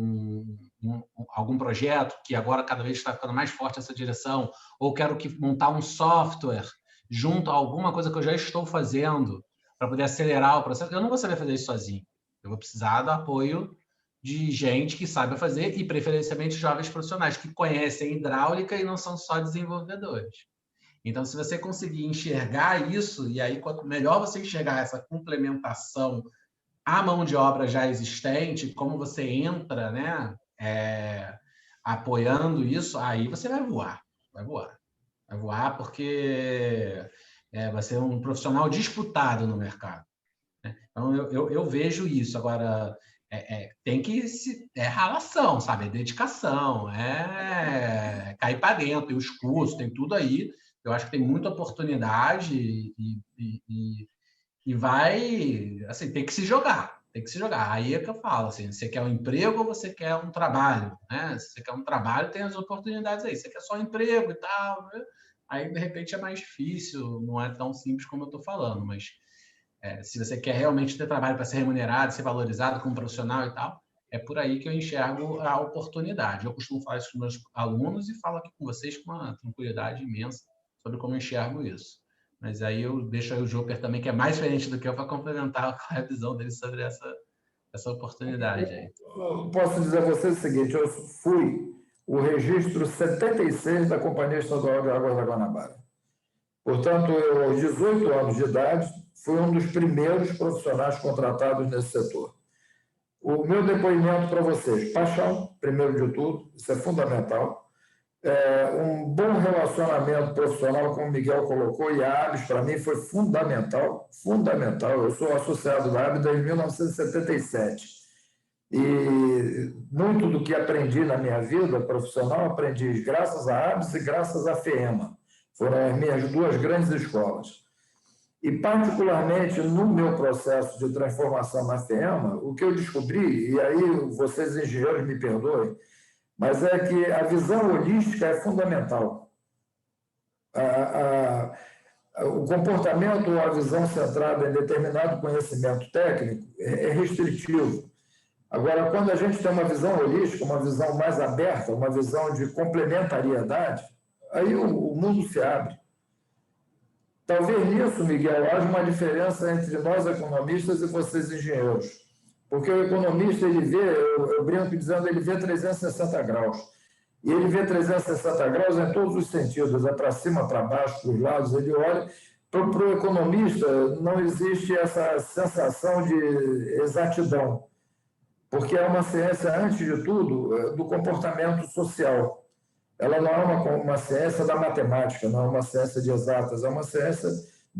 projeto, que agora cada vez está ficando mais forte essa direção, ou quero montar um software junto a alguma coisa que eu já estou fazendo para poder acelerar o processo, eu não vou saber fazer isso sozinho. Eu vou precisar do apoio de gente que saiba fazer e, preferencialmente, jovens profissionais que conhecem hidráulica e não são só desenvolvedores. Então, se você conseguir enxergar isso, e aí quanto melhor você enxergar essa complementação à mão de obra já existente, como você entra, né, apoiando isso, aí você vai voar. Vai voar porque vai ser um profissional disputado no mercado. Né? Então, eu vejo isso. Agora, tem que ralação, sabe? É dedicação, cair para dentro, tem os cursos, tem tudo aí. Eu acho que tem muita oportunidade e vai, assim, tem que se jogar. Tem que se jogar. Aí é que eu falo, assim, você quer um emprego ou você quer um trabalho? Né? Se você quer um trabalho, tem as oportunidades aí. Se você quer só um emprego e tal, né? Aí, de repente, é mais difícil, não é tão simples como eu estou falando, mas se você quer realmente ter trabalho para ser remunerado, ser valorizado como profissional e tal, é por aí que eu enxergo a oportunidade. Eu costumo falar isso com meus alunos e falo aqui com vocês com uma tranquilidade imensa sobre como eu enxergo isso. Mas aí eu deixo aí o Joper também, que é mais diferente do que eu, para complementar a visão dele sobre essa oportunidade aí. Eu posso dizer a você o seguinte, eu fui o registro 76 da Companhia Estadual de Águas da Guanabara. Portanto, eu, aos 18 anos de idade, fui um dos primeiros profissionais contratados nesse setor. O meu depoimento para vocês, paixão, primeiro de tudo, isso é fundamental. Um bom relacionamento profissional, como o Miguel colocou, e a ABS, para mim, foi fundamental, fundamental. Eu sou associado da ABS desde 1977. E muito do que aprendi na minha vida profissional, aprendi graças à ABS e graças à FEEMA. Foram as minhas duas grandes escolas. E, particularmente, no meu processo de transformação na FEEMA, o que eu descobri, e aí vocês engenheiros me perdoem, mas é que a visão holística é fundamental. O comportamento ou a visão centrada em determinado conhecimento técnico é restritivo. Agora, quando a gente tem uma visão holística, uma visão mais aberta, uma visão de complementariedade, aí o mundo se abre. Talvez nisso, Miguel, haja uma diferença entre nós economistas e vocês engenheiros. Porque o economista, ele vê, eu brinco dizendo, ele vê 360 graus. E ele vê 360 graus em todos os sentidos, é para cima, para baixo, para os lados, ele olha. Para o economista, não existe essa sensação de exatidão, porque é uma ciência, antes de tudo, do comportamento social. Ela não é uma ciência da matemática, não é uma ciência de exatas, é uma ciência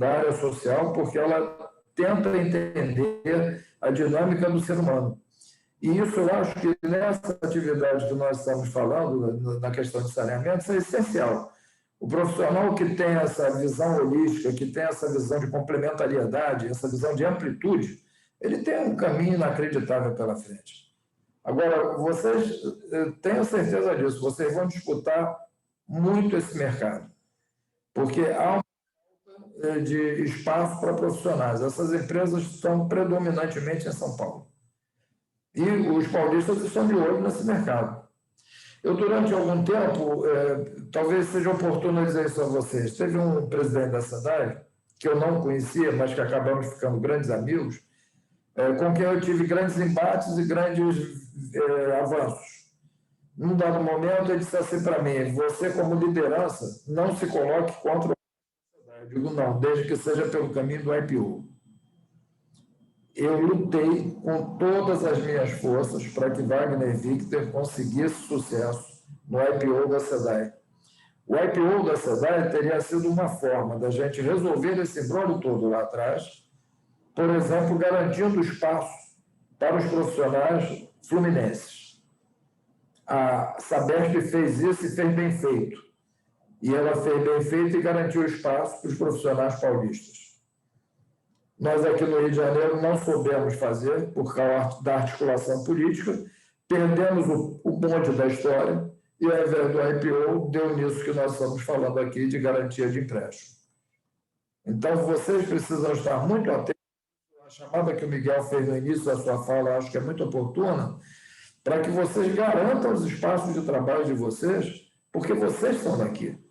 da área social, porque ela tenta entender a dinâmica do ser humano. E isso eu acho que nessa atividade que nós estamos falando, na questão de saneamento, isso é essencial. O profissional que tem essa visão holística, que tem essa visão de complementariedade, essa visão de amplitude, ele tem um caminho inacreditável pela frente. Agora, vocês, tenham certeza disso, vocês vão disputar muito esse mercado, porque há uma falta de espaço para profissionais. Essas empresas estão predominantemente em São Paulo. E os paulistas estão de olho nesse mercado. Eu, durante algum tempo, talvez seja oportuno dizer isso a vocês, teve um presidente da SEDAI, que eu não conhecia, mas que acabamos ficando grandes amigos, com quem eu tive grandes embates e grandes avanços. Num dado momento, ele disse assim para mim: você, como liderança, não se coloque contra a SEDAI. Eu digo, não, desde que seja pelo caminho do IPO. Eu lutei com todas as minhas forças para que Wagner Victor conseguisse sucesso no IPO da SEDAI. O IPO da SEDAI teria sido uma forma da gente resolver esse imbróglio todo lá atrás, por exemplo, garantindo espaço para os profissionais fluminenses. A Sabesp fez isso e fez bem feito. E ela fez bem feito e garantiu espaço para os profissionais paulistas. Nós aqui no Rio de Janeiro não soubemos fazer por causa da articulação política, perdemos o bonde da história e, ao invés do IPO, deu nisso que nós estamos falando aqui de garantia de empréstimo. Então, vocês precisam estar muito atentos. A chamada que o Miguel fez no início da sua fala, acho que é muito oportuna, para que vocês garantam os espaços de trabalho de vocês, porque vocês são daqui.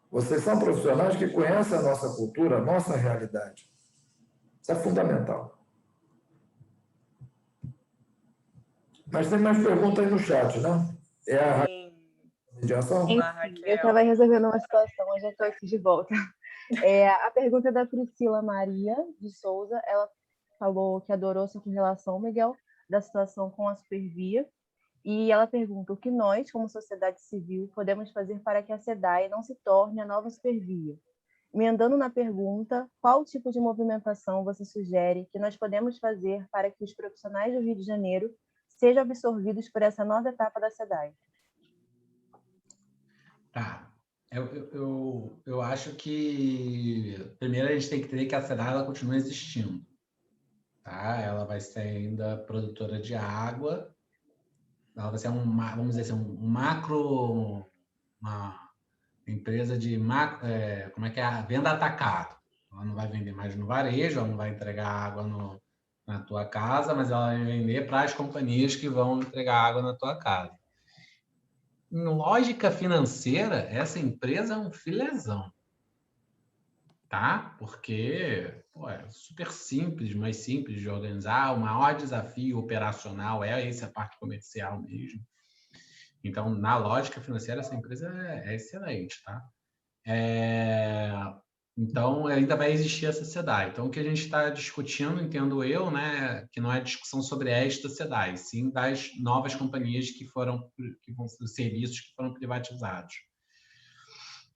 Vocês são profissionais que conhecem a nossa cultura, a nossa realidade. Isso é fundamental. Mas tem mais perguntas aí no chat, né? É a mediação? Eu estava resolvendo uma situação, mas já estou aqui de volta. A pergunta é da Priscila Maria de Souza. Ela falou que adorou sua correlação, Miguel, da situação com a Supervia. E ela pergunta o que nós, como sociedade civil, podemos fazer para que a SEDAI não se torne a nova Supervia. Emendando na pergunta, qual tipo de movimentação você sugere que nós podemos fazer para que os profissionais do Rio de Janeiro sejam absorvidos por essa nova etapa da SEDAI? Tá. Eu acho que, primeiro, a gente tem que entender que a SEDAI ela continua existindo. Tá? Ela vai ser ainda produtora de água, ela vai ser vamos dizer assim, uma empresa de como é que é a venda atacado. Ela não vai vender mais no varejo, ela não vai entregar água na tua casa, mas ela vai vender para as companhias que vão entregar água na tua casa. Em lógica financeira, essa empresa é um filézão, tá? Porque é super simples, mais simples de organizar. O maior desafio operacional é essa parte comercial mesmo. Então, na lógica financeira, essa empresa é excelente, tá? Então, ainda vai existir essa SEDAI. Então, o que a gente está discutindo, entendo eu, né, que não é discussão sobre esta SEDAI, sim das novas companhias que vão dos serviços que foram privatizados.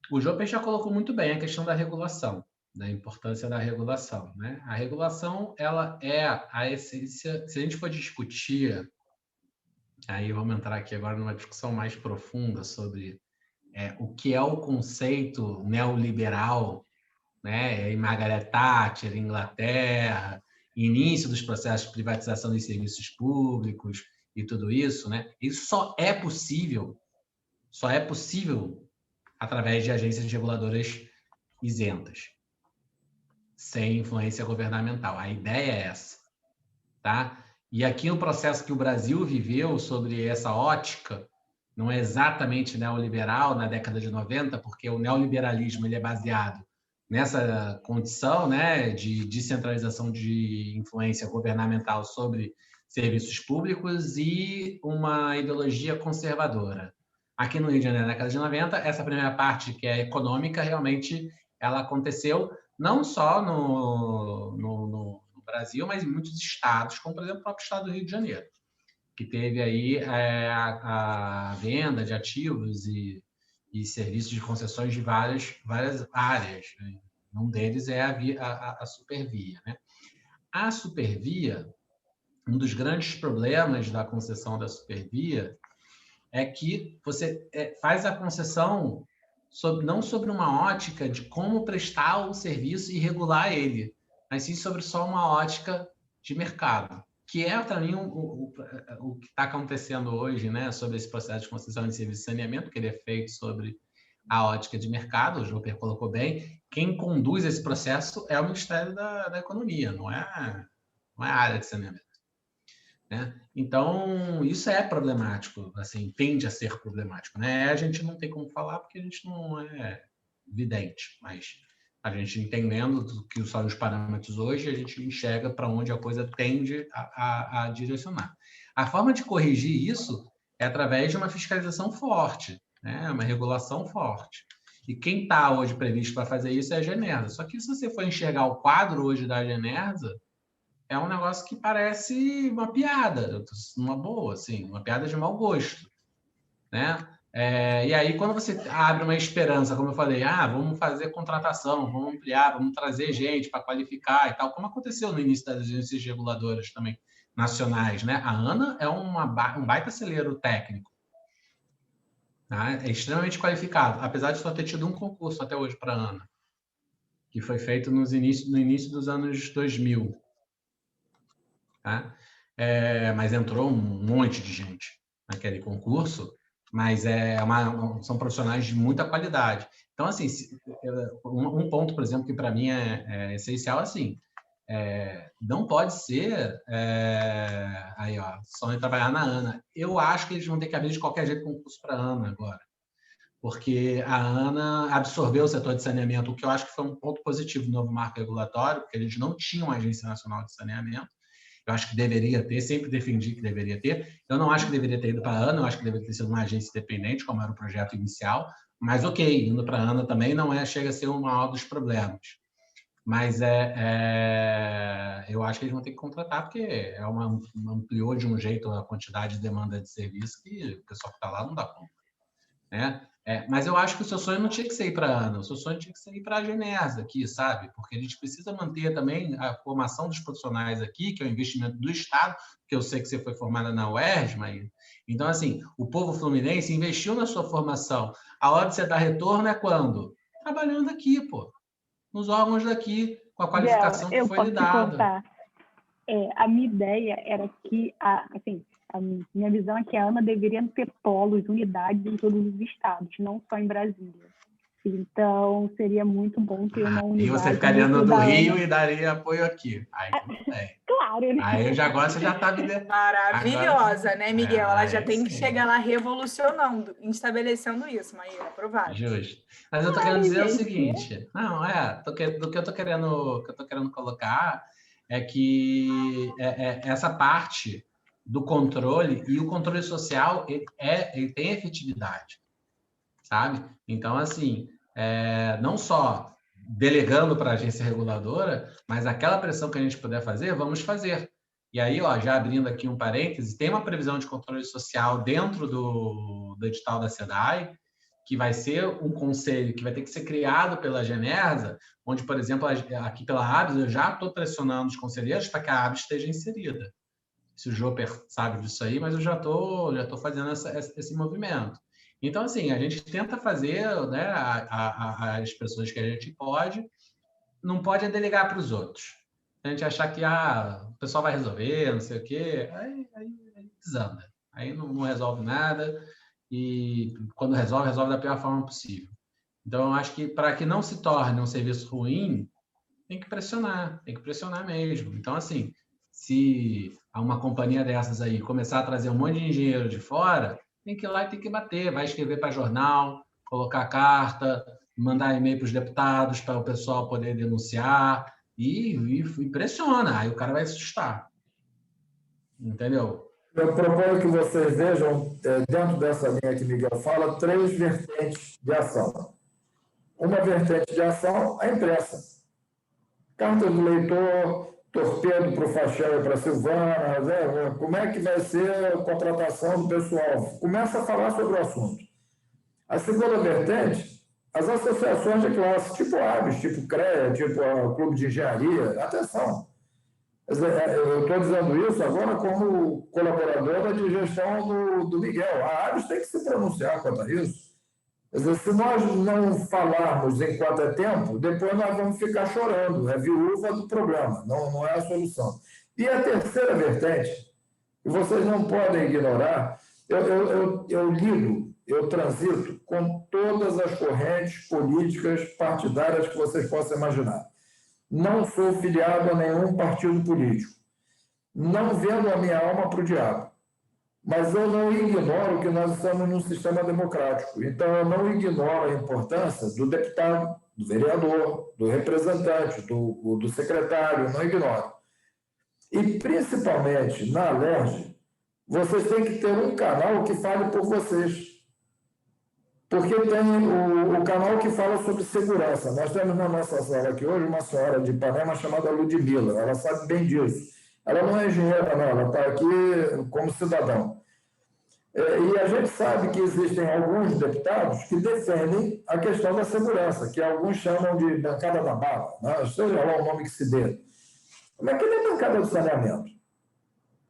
O Jope já colocou muito bem a questão da regulação, da importância da regulação, né? A regulação, ela é a essência. Se a gente for discutir, aí vamos entrar aqui agora numa discussão mais profunda sobre o que é o conceito neoliberal, né? Em Margaret Thatcher, Inglaterra, início dos processos de privatização dos serviços públicos e tudo isso, né? Isso só é possível através de agências reguladoras isentas, sem influência governamental. A ideia é essa, tá? E aqui no processo que o Brasil viveu sobre essa ótica, não é exatamente neoliberal na década de 90, porque o neoliberalismo ele é baseado nessa condição, né, de descentralização de influência governamental sobre serviços públicos e uma ideologia conservadora. Aqui no Rio de Janeiro, na década de 90, essa primeira parte, que é econômica, realmente ela aconteceu não só no Brasil, mas em muitos estados, como, por exemplo, o próprio estado do Rio de Janeiro, que teve aí a venda de ativos e serviços de concessões de várias áreas, né? Um deles é a Supervia, né? A Supervia, um dos grandes problemas da concessão da Supervia é que você faz a concessão não sobre uma ótica de como prestar o serviço e regular ele, mas sim sobre só uma ótica de mercado, que é, para mim, o que está acontecendo hoje, né, sobre esse processo de concessão de serviço de saneamento, que ele é feito sobre a ótica de mercado. O Joper colocou bem, quem conduz esse processo é o Ministério da Economia, não é a área de saneamento, né? Então, isso é problemático, assim, tende a ser problemático, né? A gente não tem como falar porque a gente não é vidente, mas a gente entendendo que são os parâmetros hoje, a gente enxerga para onde a coisa tende a direcionar. A forma de corrigir isso é através de uma fiscalização forte, né? Uma regulação forte. E quem está hoje previsto para fazer isso é a Genersa. Só que se você for enxergar o quadro hoje da Genersa, é um negócio que parece uma piada, uma boa, assim, uma piada de mau gosto, né? E aí, quando você abre uma esperança, como eu falei, vamos fazer contratação, vamos ampliar, vamos trazer gente para qualificar e tal, como aconteceu no início das agências reguladoras também nacionais, né? A ANA é um baita celeiro técnico, tá? É extremamente qualificado, apesar de só ter tido um concurso até hoje para a ANA, que foi feito no início dos anos 2000. Tá? Mas entrou um monte de gente naquele concurso, mas são profissionais de muita qualidade. Então, assim, um ponto, por exemplo, que para mim é essencial, assim, não pode ser só em trabalhar na ANA. Eu acho que eles vão ter que abrir de qualquer jeito concurso para a ANA agora, porque a ANA absorveu o setor de saneamento, o que eu acho que foi um ponto positivo do novo marco regulatório, porque a gente não tinha uma agência nacional de saneamento. Eu acho que deveria ter, sempre defendi que deveria ter. Eu não acho que deveria ter ido para a ANA, eu acho que deveria ter sido uma agência independente, como era o projeto inicial, mas ok, indo para a ANA também não chega a ser o maior dos problemas. Mas eu acho que eles vão ter que contratar, porque ampliou de um jeito a quantidade de demanda de serviço que o pessoal que está lá não dá conta, né? Mas eu acho que o seu sonho não tinha que ser ir para a ANA, o seu sonho tinha que ser ir para a Genersa aqui, sabe? Porque a gente precisa manter também a formação dos profissionais aqui, que é o investimento do Estado, que eu sei que você foi formada na UERJ, Maíra. Então, assim, o povo fluminense investiu na sua formação. A hora de você dar retorno é quando? Trabalhando aqui, pô. Nos órgãos daqui, com a qualificação que foi lhe dada. A minha ideia era que, assim, a minha visão é que a ANA deveria ter polos, unidades em todos os estados, não só em Brasília. Então, seria muito bom ter uma unidade. E você ficaria no do Rio e daria apoio aqui. Aí tudo bem. Claro, né? Aí agora você já está maravilhosa, né, Miguel? Ela já tem que chegar lá revolucionando, estabelecendo isso, Maíra, aprovado. Justo. Mas eu estou querendo dizer o seguinte, do que eu estou querendo colocar é que essa parte do controle, e o controle social ele tem efetividade, sabe? Então, assim, não só delegando para a agência reguladora, mas aquela pressão que a gente puder fazer, vamos fazer. E aí, já abrindo aqui um parêntese, tem uma previsão de controle social dentro do edital da SEDAI, que vai ser um conselho que vai ter que ser criado pela Genersa, onde, por exemplo, aqui pela ABS, eu já estou pressionando os conselheiros para que a ABS esteja inserida. Se o Joper sabe disso aí, mas eu já estou fazendo esse movimento. Então, assim, a gente tenta fazer, né, as pessoas que a gente pode, não pode delegar para os outros. A gente achar que o pessoal vai resolver, não sei o quê, aí desanda. Aí não resolve nada, e quando resolve da pior forma possível. Então, eu acho que para que não se torne um serviço ruim, tem que pressionar mesmo. Então, assim, se uma companhia dessas aí começar a trazer um monte de engenheiro de fora, tem que ir lá e tem que bater, vai escrever para jornal, colocar carta, mandar e-mail para os deputados para o pessoal poder denunciar e pressiona, aí o cara vai assustar. Entendeu? Eu proponho que vocês vejam, dentro dessa linha que Miguel fala, 3 vertentes de ação. Uma vertente de ação, a imprensa. Carta do leitor, torpedo para o Fachel e para a Silvana, né? Como é que vai ser a contratação do pessoal? Começa a falar sobre o assunto. A segunda vertente, As associações de classe, tipo ABS, tipo CREA, tipo o Clube de Engenharia, atenção. Eu estou dizendo isso agora como colaboradora de gestão do Miguel. A ABS tem que se pronunciar quanto a isso. Quer dizer, se nós não falarmos enquanto é tempo, depois nós vamos ficar chorando. É viúva do problema, não é a solução. E a terceira vertente, que vocês não podem ignorar, eu lido, eu transito com todas as correntes políticas partidárias que vocês possam imaginar. Não sou filiado a nenhum partido político. Não vendo a minha alma para o diabo. Mas eu não ignoro que nós estamos num sistema democrático. Então, eu não ignoro a importância do deputado, do vereador, do representante, do secretário, não ignoro. E, principalmente, na Alerj, vocês têm que ter um canal que fale por vocês. Porque tem o canal que fala sobre segurança. Nós temos na nossa sala aqui hoje uma senhora de Ipanema chamada Ludmila. Ela sabe bem disso. Ela não é engenheira, não. Ela está aqui como cidadão. E a gente sabe que existem alguns deputados que defendem a questão da segurança, que alguns chamam de bancada da bala, né? Seja lá o nome que se dê. Mas que nem bancada do saneamento.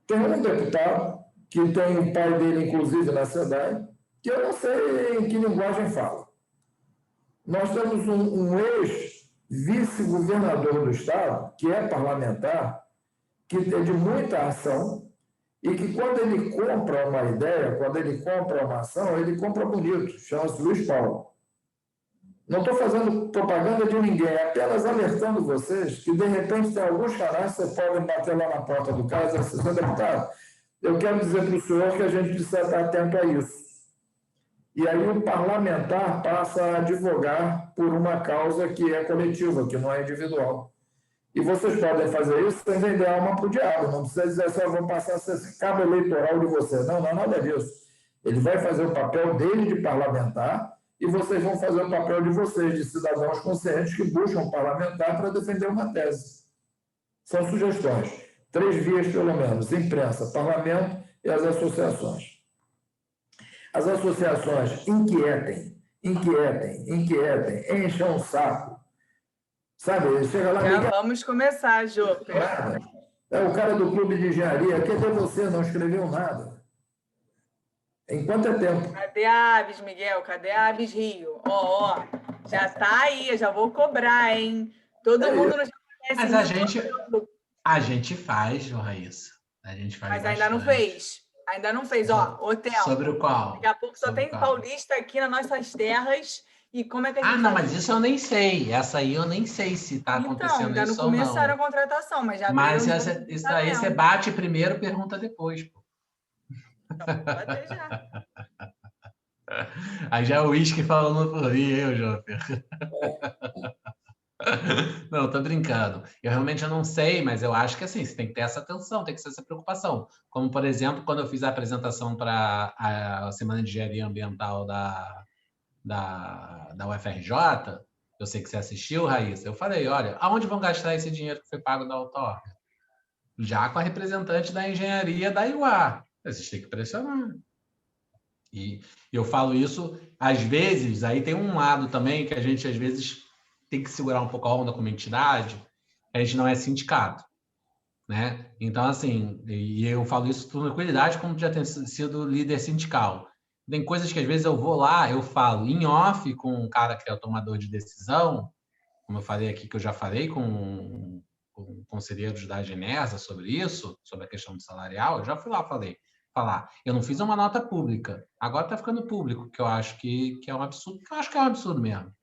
Tem um deputado, que tem o pai dele, inclusive, na SEDAI, que eu não sei em que linguagem fala. Nós temos um ex-vice-governador do Estado, que é parlamentar, que tem de muita ação, e que quando ele compra uma ideia, quando ele compra uma ação, ele compra bonito, chama-se Luiz Paulo. Não estou fazendo propaganda de ninguém, apenas alertando vocês que, de repente, tem alguns canais que você pode bater lá na porta do cara e dizer, senhor deputado, eu quero dizer para o senhor que a gente precisa estar atento a isso. E aí o parlamentar passa a advogar por uma causa que é coletiva, que não é individual. E vocês podem fazer isso sem vender alma para o diabo. Não precisa dizer assim, eu vou passar esse cabo eleitoral de você. Não, não é nada disso. Ele vai fazer o papel dele de parlamentar e vocês vão fazer o papel de vocês, de cidadãos conscientes que buscam um parlamentar para defender uma tese. São sugestões. 3 vias, pelo menos: imprensa, parlamento e as associações. As associações inquietem, encham o saco. Sabe, chega lá... Já vamos começar, Jô. É o cara do Clube de Engenharia. Cadê você? Não escreveu nada. Enquanto é tempo. Cadê a Abis, Miguel? Cadê a Abis Rio? Ó, já está aí, já vou cobrar, hein? Todo mundo nos conhece. Mas a gente faz, Raíssa. A gente faz. Mas ainda não fez. Ainda não fez, ó, hotel. Sobre o qual? Daqui a pouco só tem paulista aqui nas nossas terras. E como é que a gente não, mas isso eu nem sei. Essa aí eu nem sei se está acontecendo ainda isso ou não. Ainda não começaram a contratação, mas já... Mas isso aí você bate primeiro, pergunta depois, pô. Então, pode já. Aí já é o uísque falando por mim, Jôper. Não, tô brincando. Eu realmente não sei, mas eu acho que assim, você tem que ter essa atenção, tem que ter essa preocupação. Como, por exemplo, quando eu fiz a apresentação para a Semana de Engenharia Ambiental da UFRJ, eu sei que você assistiu, Raíssa, eu falei, olha, aonde vão gastar esse dinheiro que foi pago da outorga? Já com a representante da engenharia da IUA. Vocês têm que pressionar. E eu falo isso, às vezes, aí tem um lado também que a gente, às vezes, tem que segurar um pouco a onda como entidade, a gente não é sindicato, né? Então, assim, e eu falo isso com tranquilidade, como já tenho sido líder sindical. Tem coisas que, às vezes, eu vou lá, eu falo em off com um cara que é o tomador de decisão, como eu falei aqui, que eu já falei com conselheiros da Genersa sobre isso, sobre a questão do salarial, eu já fui lá, falar. Eu não fiz uma nota pública, agora está ficando público, que eu acho que é um absurdo, que eu acho que é um absurdo mesmo.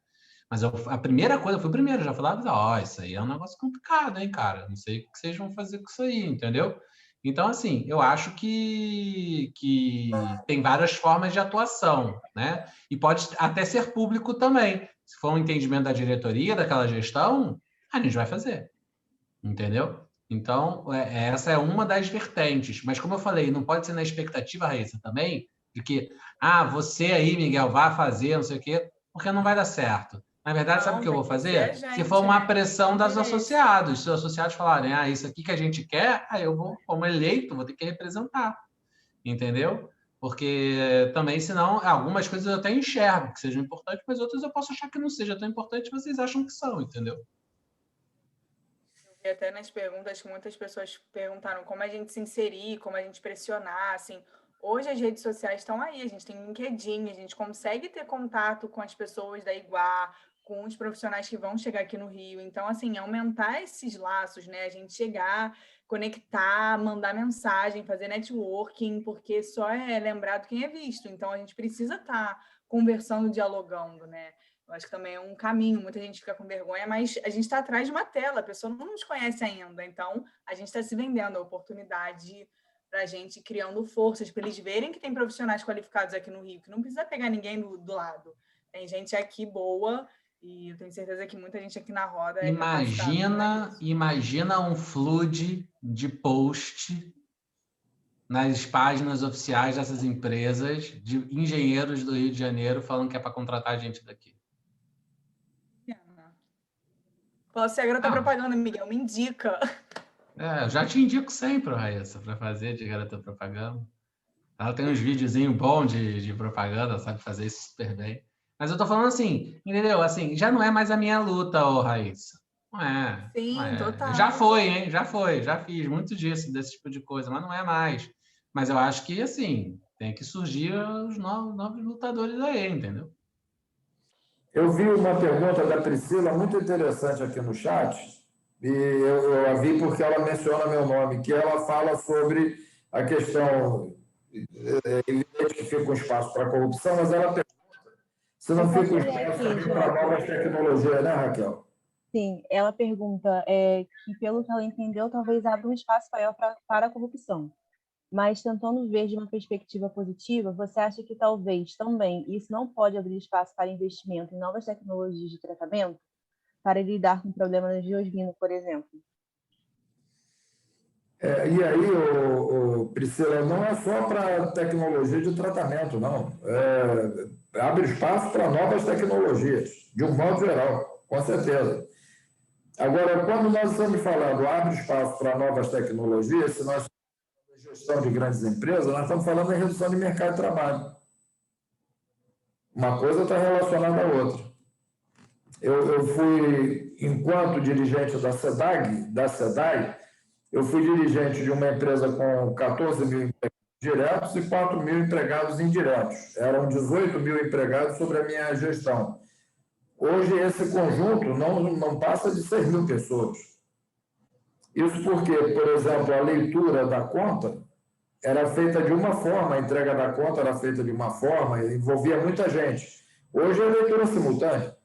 Mas a primeira coisa, eu fui o primeiro, já fui lá avisar, isso aí é um negócio complicado, hein, cara? Não sei o que vocês vão fazer com isso aí, entendeu? Então, assim, eu acho que tem várias formas de atuação, né? E pode até ser público também. Se for um entendimento da diretoria, daquela gestão, a gente vai fazer, entendeu? Então, essa é uma das vertentes. Mas, como eu falei, não pode ser na expectativa, Raíssa, também, de que, você aí, Miguel, vá fazer, não sei o quê, porque não vai dar certo. Na verdade, sabe o que eu vou fazer? Se for uma pressão dos associados. Se os associados falarem, isso aqui que a gente quer, aí eu vou, como eleito, vou ter que representar. Entendeu? Porque também, senão, algumas coisas eu até enxergo que sejam importantes, mas outras eu posso achar que não seja tão importante, vocês acham que são, entendeu? Eu vi até nas perguntas que muitas pessoas perguntaram como a gente se inserir, como a gente pressionar, assim. Hoje as redes sociais estão aí, a gente tem LinkedIn, a gente consegue ter contato com as pessoas da Iguá, com os profissionais que vão chegar aqui no Rio. Então, assim, aumentar esses laços, né? A gente chegar, conectar, mandar mensagem, fazer networking, porque só é lembrado quem é visto. Então, a gente precisa estar conversando, dialogando, né? Eu acho que também é um caminho. Muita gente fica com vergonha, mas a gente está atrás de uma tela, a pessoa não nos conhece ainda. Então, a gente está se vendendo a oportunidade para a gente criando forças, para eles verem que tem profissionais qualificados aqui no Rio, que não precisa pegar ninguém do lado. Tem gente aqui boa e eu tenho certeza que muita gente aqui na roda é Imagina um flood de post nas páginas oficiais dessas empresas, de engenheiros do Rio de Janeiro, falando que é para contratar gente daqui. Posso ser a garota propaganda, Miguel, me indica. Eu já te indico sempre, Raíssa, para fazer de garota propaganda. Ela tem uns videozinhos bons de propaganda, sabe fazer isso super bem. Mas eu tô falando assim, entendeu? Assim, já não é mais a minha luta, ô Raíssa. Não é. Sim, não é. total. Já foi, hein? Já foi. Já fiz muito desse tipo de coisa, mas não é mais. Mas eu acho que, assim, tem que surgir os novos lutadores aí, entendeu? Eu vi uma pergunta da Priscila muito interessante aqui no chat, e eu a vi porque ela menciona meu nome, que ela fala sobre a questão, evidente que fica um espaço para corrupção, mas ela pergunta se não fica um espaço para novas tecnologias, né, Raquel? Sim, ela pergunta que, pelo que ela entendeu, talvez abra um espaço maior para a corrupção. Mas, tentando ver de uma perspectiva positiva, você acha que talvez também isso não pode abrir espaço para investimento em novas tecnologias de tratamento para lidar com problemas de osmina, por exemplo? E aí, Priscila, não é só para tecnologia de tratamento, não. Abre espaço para novas tecnologias, de um modo geral, com certeza. Agora, quando nós estamos falando abre espaço para novas tecnologias, se nós estamos em gestão de grandes empresas, nós estamos falando em redução de mercado de trabalho. Uma coisa está relacionada à outra. Eu fui, enquanto dirigente da SEDAI, eu fui dirigente de uma empresa com 14 mil empregados diretos e 4 mil empregados indiretos. Eram 18 mil empregados sobre a minha gestão. Hoje, esse conjunto não passa de 6 mil pessoas. Isso porque, por exemplo, a leitura da conta era feita de uma forma, a entrega da conta era feita de uma forma, envolvia muita gente. Hoje é leitura simultânea.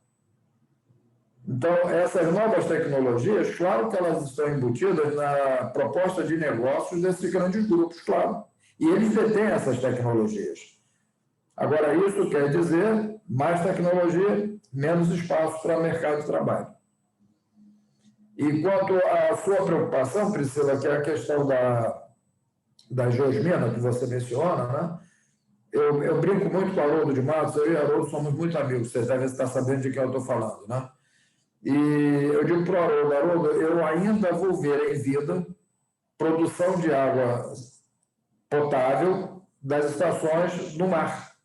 Então, essas novas tecnologias, claro que elas estão embutidas na proposta de negócios desses grandes grupos, claro. E eles detêm essas tecnologias. Agora, isso quer dizer mais tecnologia, menos espaço para o mercado de trabalho. E quanto à sua preocupação, Priscila, que é a questão da geosmina, que você menciona, né? Eu brinco muito com o Haroldo de Matos, eu e o Haroldo somos muito amigos, vocês devem estar sabendo de quem eu estou falando, né? E eu digo para o Haroldo, eu ainda vou ver em vida produção de água potável das estações no mar.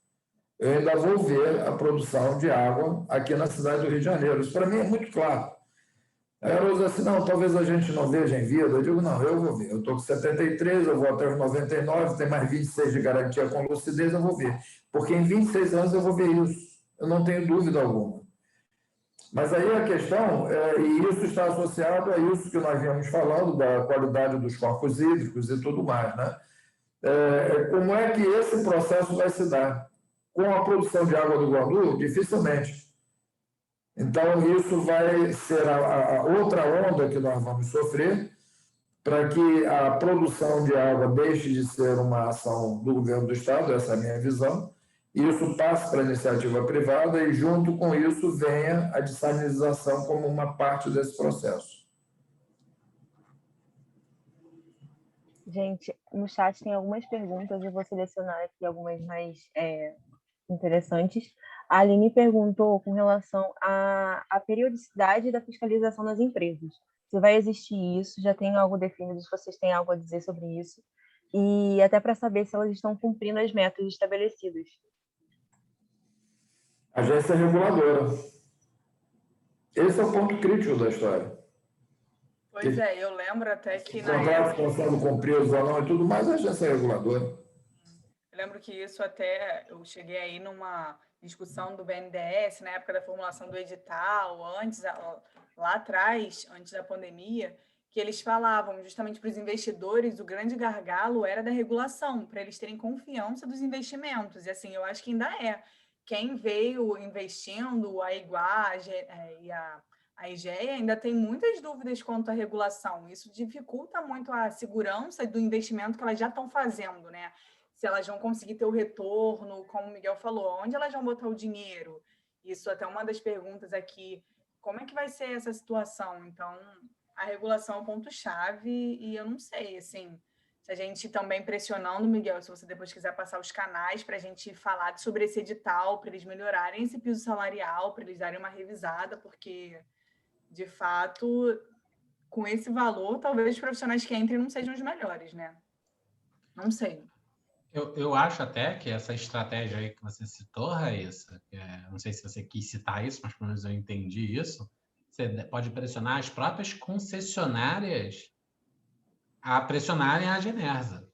Eu ainda vou ver a produção de água aqui na cidade do Rio de Janeiro. Isso para mim é muito claro. Aí o Haroldo diz assim, não, talvez a gente não veja em vida. Eu digo, não, eu vou ver. Eu estou com 73, eu vou até os 99, tem mais 26 de garantia com lucidez, eu vou ver. Porque em 26 anos eu vou ver isso. Eu não tenho dúvida alguma. Mas aí a questão, e isso está associado a isso que nós viemos falando, da qualidade dos corpos hídricos e tudo mais, né? Como é que esse processo vai se dar? Com a produção de água do Guandu, dificilmente. Então, isso vai ser a outra onda que nós vamos sofrer para que a produção de água deixe de ser uma ação do governo do Estado, essa é a minha visão, isso passe para a iniciativa privada e, junto com isso, venha a dessalinização como uma parte desse processo. Gente, no chat tem algumas perguntas, eu vou selecionar aqui algumas mais interessantes. A Aline perguntou com relação à periodicidade da fiscalização das empresas. Se vai existir isso, já tem algo definido, se vocês têm algo a dizer sobre isso. e até para saber se elas estão cumprindo as metas estabelecidas. Agência reguladora. Esse é o ponto crítico da história. Pois é, eu lembro até que Os na contratos época... estão sendo cumpridos ou não e tudo mais, a agência reguladora. Eu lembro que isso até... Eu cheguei aí numa discussão do BNDES, na época da formulação do edital, lá atrás, antes da pandemia, que eles falavam justamente para os investidores, o grande gargalo era da regulação, para eles terem confiança dos investimentos. E assim, eu acho que ainda é. Quem veio investindo, a Iguá e a IGEA ainda tem muitas dúvidas quanto à regulação. Isso dificulta muito a segurança do investimento que elas já estão fazendo, né? Se elas vão conseguir ter o retorno, como o Miguel falou, onde elas vão botar o dinheiro? Isso até uma das perguntas aqui, como é que vai ser essa situação? Então, a regulação é o ponto-chave e eu não sei, assim, se a gente também pressionando, Miguel, se você depois quiser passar os canais para a gente falar sobre esse edital, para eles melhorarem esse piso salarial, para eles darem uma revisada, porque, de fato, com esse valor, talvez os profissionais que entrem não sejam os melhores, né? Não sei. Eu acho até que essa estratégia aí que você citou, Raíssa, não sei se você quis citar isso, mas pelo menos eu entendi isso, você pode pressionar as próprias concessionárias a pressionarem a Genersa,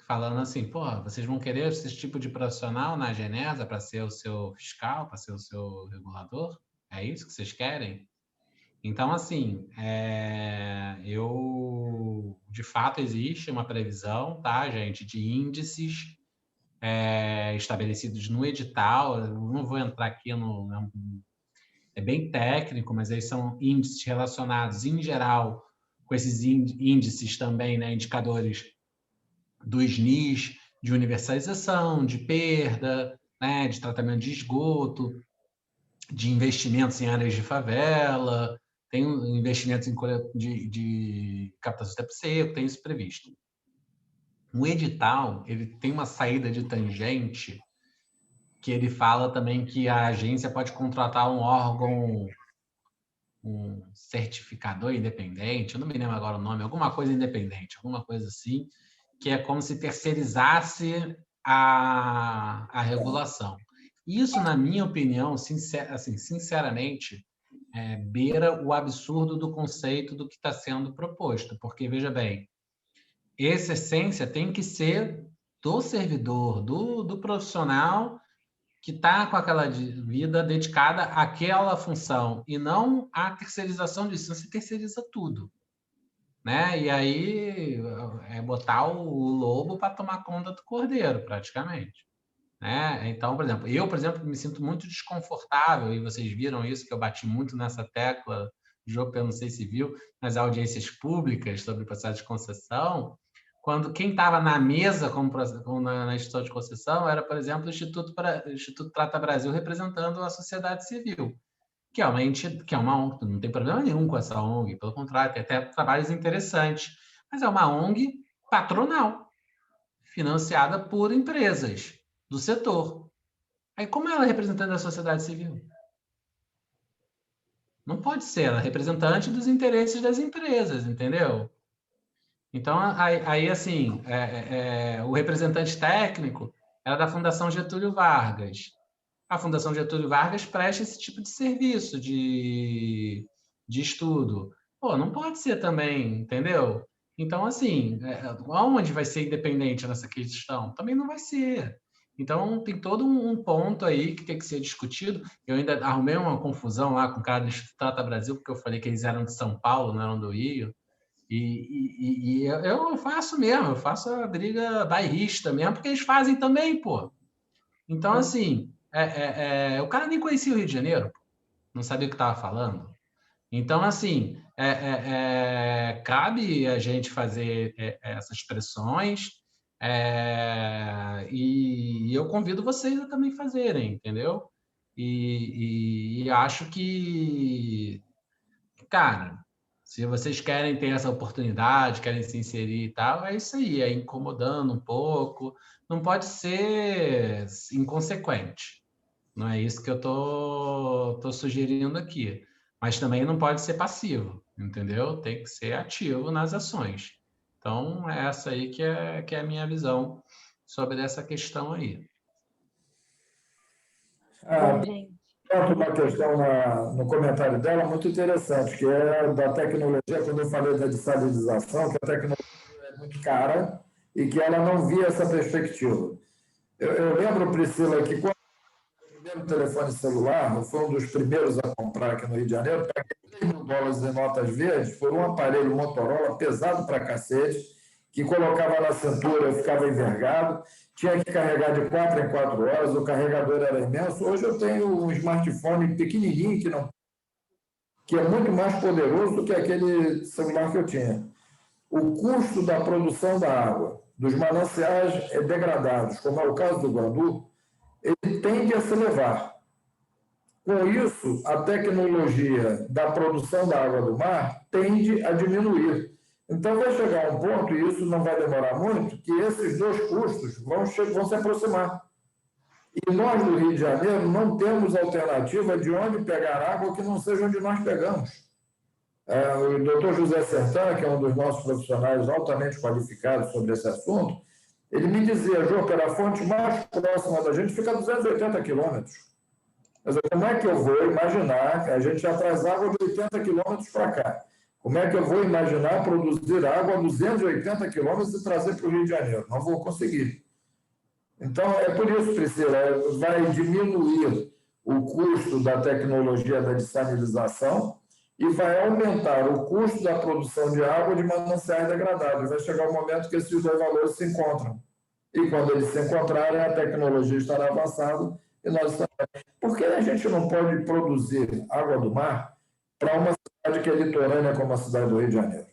falando assim, pô, vocês vão querer esse tipo de profissional na Genersa para ser o seu fiscal, para ser o seu regulador? É isso que vocês querem? Então, assim, de fato existe uma previsão, tá, gente, de índices estabelecidos no edital. Eu não vou entrar aqui é bem técnico, mas eles são índices relacionados, em geral, com esses índices também, né, indicadores do SNIS, de universalização, de perda, né, de tratamento de esgoto, de investimentos em áreas de favela, tem investimentos de captação de tempo seco, tem isso previsto. O edital, ele tem uma saída de tangente que ele fala também que a agência pode contratar um órgão, um certificador independente, eu não me lembro agora o nome, alguma coisa independente, alguma coisa assim, que é como se terceirizasse a regulação. Isso, na minha opinião, sinceramente, beira o absurdo do conceito do que está sendo proposto, porque, veja bem, essa essência tem que ser do servidor, do profissional que está com aquela vida dedicada àquela função, e não à terceirização disso. Você terceiriza tudo, né? E aí é botar o lobo para tomar conta do cordeiro, praticamente. Né? Então, por exemplo, me sinto muito desconfortável, e vocês viram isso, que eu bati muito nessa tecla, Jô, eu não sei se viu, nas audiências públicas sobre o processo de concessão, quando quem estava na mesa na instituição de concessão era, por exemplo, o Instituto Trata Brasil representando a sociedade civil, que é uma ONG, não tem problema nenhum com essa ONG, pelo contrário, tem até trabalhos interessantes, mas é uma ONG patronal, financiada por empresas do setor. Aí, como ela é representante da sociedade civil? Não pode ser, ela é representante dos interesses das empresas, entendeu? Então, aí assim, o representante técnico era da Fundação Getúlio Vargas. A Fundação Getúlio Vargas presta esse tipo de serviço de estudo. Pô, não pode ser também, entendeu? Então, assim, aonde vai ser independente nessa questão? Também não vai ser. Então, tem todo um ponto aí que tem que ser discutido. Eu ainda arrumei uma confusão lá com o cara do Instituto Trata Brasil, porque eu falei que eles eram de São Paulo, não eram do Rio. E eu faço mesmo, eu faço a briga bairrista mesmo, porque eles fazem também, pô. Então, assim, o cara nem conhecia o Rio de Janeiro, não sabia o que estava falando. Então, assim, cabe a gente fazer essas pressões, e eu convido vocês a também fazerem, entendeu? E acho que, cara, se vocês querem ter essa oportunidade, querem se inserir e tal, é isso aí, é incomodando um pouco, não pode ser inconsequente. Não é isso que eu tô sugerindo aqui. Mas também não pode ser passivo, entendeu? Tem que ser ativo nas ações. Então, é essa aí que é a minha visão sobre essa questão aí. Bom, gente. Uma questão no comentário dela muito interessante, que é da tecnologia, quando eu falei da dessalinização, que a tecnologia é muito cara e que ela não via essa perspectiva. Eu lembro, Priscila, que quando o primeiro telefone celular, eu fui um dos primeiros a comprar aqui no Rio de Janeiro, paguei $3.000 em notas verdes por um aparelho Motorola pesado pra cacete, que colocava na cintura, eu ficava envergado, tinha que carregar de 4 em 4 horas, o carregador era imenso. Hoje eu tenho um smartphone pequenininho, que é muito mais poderoso do que aquele celular que eu tinha. O custo da produção da água, dos mananciais degradados, como é o caso do Guandu, ele tende a se elevar. Com isso, a tecnologia da produção da água do mar tende a diminuir. Então, vai chegar um ponto, e isso não vai demorar muito, que esses dois custos vão se aproximar. E nós, do Rio de Janeiro, não temos alternativa de onde pegar água que não seja onde nós pegamos. O doutor José Sertan, que é um dos nossos profissionais altamente qualificados sobre esse assunto, ele me dizia, Joper, a fonte mais próxima da gente fica a 280 quilômetros. Mas como é que eu vou imaginar que a gente já traz água de 80 quilômetros para cá? Como é que eu vou imaginar produzir água a 280 quilômetros e trazer para o Rio de Janeiro? Não vou conseguir. Então, é por isso, Priscila, vai diminuir o custo da tecnologia da dessalinização e vai aumentar o custo da produção de água de mananciais degradados. Vai chegar um momento que esses dois valores se encontram. E quando eles se encontrarem, a tecnologia estará avançada e nós estaremos. Por que a gente não pode produzir água do mar para uma cidade que é litorânea como a cidade do Rio de Janeiro?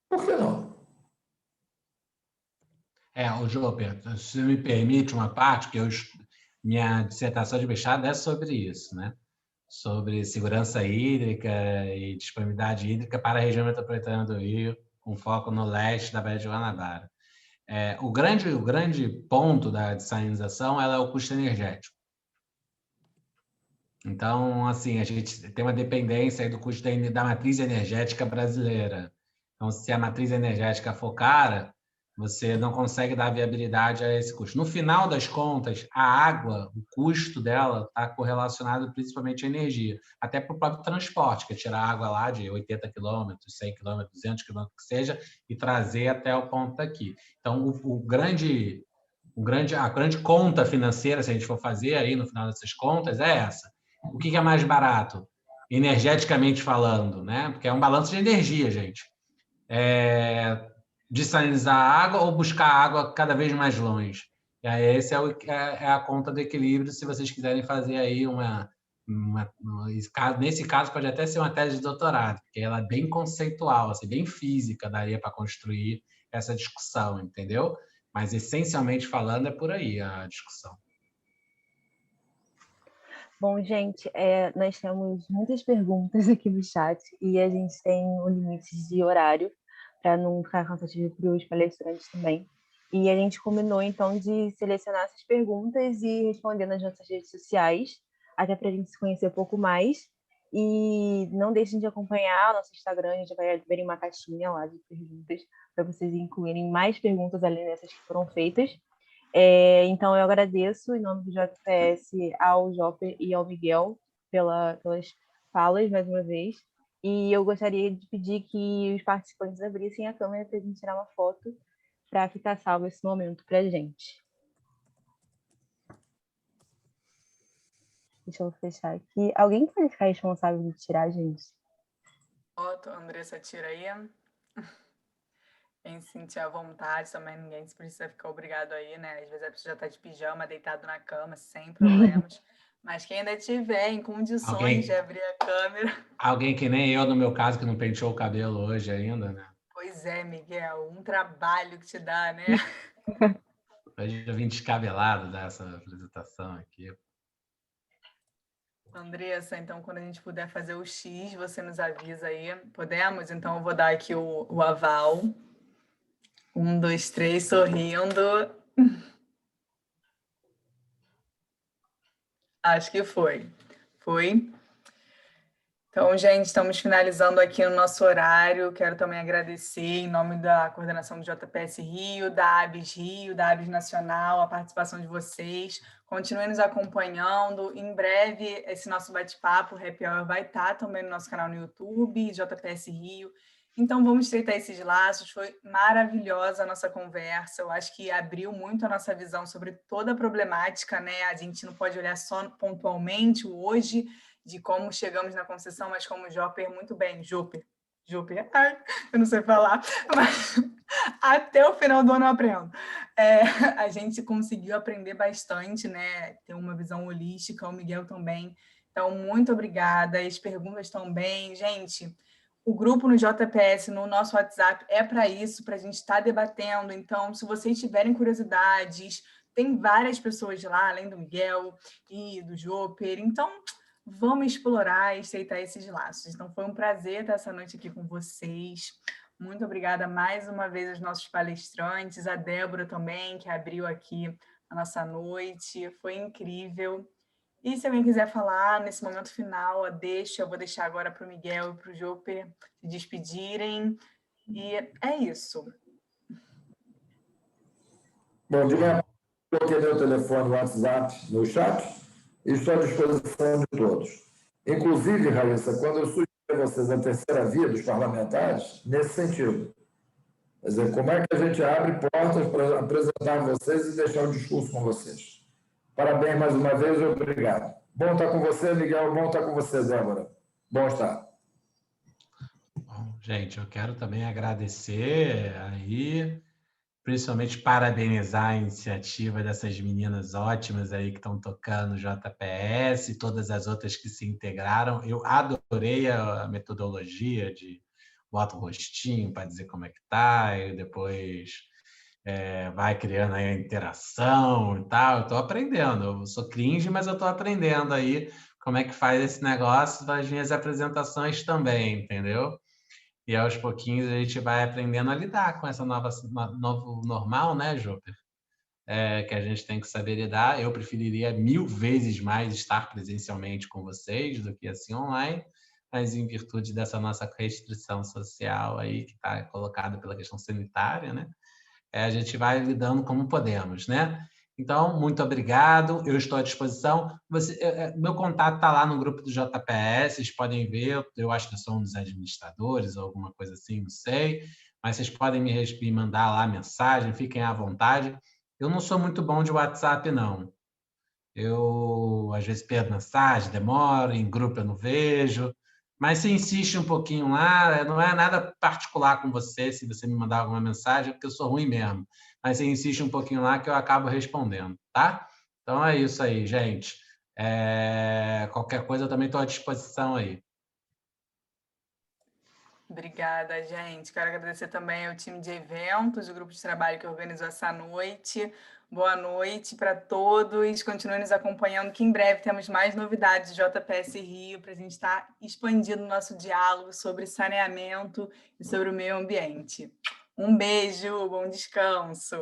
Por que não? O Joper, se me permite uma parte, que minha dissertação de mestrado é sobre isso, né? Sobre segurança hídrica e disponibilidade hídrica para a região metropolitana do Rio, com foco no leste da Baía de Guanabara. O grande ponto da dessalinização é o custo energético. Então, assim, a gente tem uma dependência aí do custo da matriz energética brasileira. Então, se a matriz energética for cara, você não consegue dar viabilidade a esse custo. No final das contas, a água, o custo dela está correlacionado principalmente à energia, até para o próprio transporte, que é tirar a água lá de 80 quilômetros, 100 quilômetros, 200 quilômetros que seja, e trazer até o ponto daqui. Então, a grande conta financeira, se a gente for fazer aí no final dessas contas, é essa. O que é mais barato? Energeticamente falando, né? Porque é um balanço de energia, gente. Desalinizar a água ou buscar a água cada vez mais longe. E aí, esse é a conta do equilíbrio, se vocês quiserem fazer aí nesse caso, pode até ser uma tese de doutorado, porque ela é bem conceitual, assim, bem física, daria para construir essa discussão, entendeu? Mas, essencialmente falando, é por aí a discussão. Bom, gente, nós temos muitas perguntas aqui no chat e a gente tem um limite de horário para não ficar cansativo para os palestrantes também. E a gente combinou, então, de selecionar essas perguntas e responder nas nossas redes sociais, até para a gente se conhecer um pouco mais. E não deixem de acompanhar o nosso Instagram, a gente vai abrir uma caixinha lá de perguntas para vocês incluírem mais perguntas além dessas que foram feitas. Então, eu agradeço, em nome do JPS, ao Joper e ao Miguel pelas falas, mais uma vez. E eu gostaria de pedir que os participantes abrissem a câmera para a gente tirar uma foto para ficar salvo esse momento para a gente. Deixa eu fechar aqui. Alguém pode ficar responsável de tirar, gente? Otto, Andressa, tira aí. Quem se sentir à vontade, também ninguém precisa ficar obrigado aí, né? Às vezes a pessoa já está de pijama, deitado na cama, sem problemas. Mas quem ainda tiver em condições de abrir a câmera... Alguém que nem eu, no meu caso, que não penteou o cabelo hoje ainda, né? Pois é, Miguel, um trabalho que te dá, né? Hoje eu vim descabelado dessa apresentação aqui. Andressa, então, quando a gente puder fazer o X, você nos avisa aí. Podemos? Então, eu vou dar aqui o aval. 1, 2, 3, sorrindo. Acho que foi. Foi. Então, gente, estamos finalizando aqui no nosso horário. Quero também agradecer, em nome da coordenação do JPS Rio, da ABS Rio, da ABS Nacional, a participação de vocês. Continuem nos acompanhando. Em breve, esse nosso bate-papo, Happy Hour, vai estar também no nosso canal no YouTube, JPS Rio. Então, vamos estreitar esses laços. Foi maravilhosa a nossa conversa. Eu acho que abriu muito a nossa visão sobre toda a problemática, né? A gente não pode olhar só pontualmente o hoje, de como chegamos na concessão, mas como Joper, muito bem, Joper, eu não sei falar, mas até o final do ano eu aprendo. A gente conseguiu aprender bastante, né? Ter uma visão holística, o Miguel também. Então, muito obrigada, as perguntas também. Gente, o grupo no JPS, no nosso WhatsApp, é para isso, para a gente estar debatendo. Então, se vocês tiverem curiosidades, tem várias pessoas lá, além do Miguel e do Joper. Então, vamos explorar e estreitar esses laços. Então, foi um prazer estar essa noite aqui com vocês. Muito obrigada mais uma vez aos nossos palestrantes, a Débora também, que abriu aqui a nossa noite. Foi incrível. E se alguém quiser falar nesse momento final, eu vou deixar agora para o Miguel e para o Joper se despedirem. E é isso. Bom, de manhã, coloquei meu telefone e WhatsApp no chat e estou à disposição de todos. Inclusive, Raíssa, quando eu sugeri a vocês a terceira via dos parlamentares, nesse sentido. Quer dizer, como é que a gente abre portas para apresentar vocês e deixar o discurso com vocês. Parabéns mais uma vez e obrigado. Bom estar com você, Miguel. Bom estar com você, Débora. Bom estar. Bom, gente, eu quero também agradecer aí, principalmente parabenizar a iniciativa dessas meninas ótimas aí que estão tocando o JPS, todas as outras que se integraram. Eu adorei a metodologia de bota o rostinho para dizer como é que tá, e depois vai criando aí a interação e tal. Eu estou aprendendo, eu sou cringe, mas eu estou aprendendo aí como é que faz esse negócio das minhas apresentações também, entendeu? E aos pouquinhos a gente vai aprendendo a lidar com essa novo normal, né, Joper? Que a gente tem que saber lidar. Eu preferiria 1000 vezes mais estar presencialmente com vocês do que assim online, mas em virtude dessa nossa restrição social aí que está colocada pela questão sanitária, né? A gente vai lidando como podemos, né? Então, muito obrigado, eu estou à disposição. Meu contato está lá no grupo do JPS, vocês podem ver, eu acho que eu sou um dos administradores ou alguma coisa assim, não sei, mas vocês podem me mandar lá mensagem, fiquem à vontade. Eu não sou muito bom de WhatsApp, não. Eu, às vezes, perdo mensagem, demoro, em grupo eu não vejo, mas se insiste um pouquinho lá, não é nada particular com você, se você me mandar alguma mensagem, é porque eu sou ruim mesmo. Mas você insiste um pouquinho lá que eu acabo respondendo, tá? Então é isso aí, gente. Qualquer coisa eu também estou à disposição aí. Obrigada, gente. Quero agradecer também ao time de eventos, o grupo de trabalho que organizou essa noite. Boa noite para todos. Continuem nos acompanhando, que em breve temos mais novidades de JPS Rio para a gente estar expandindo o nosso diálogo sobre saneamento e sobre o meio ambiente. Um beijo, bom descanso.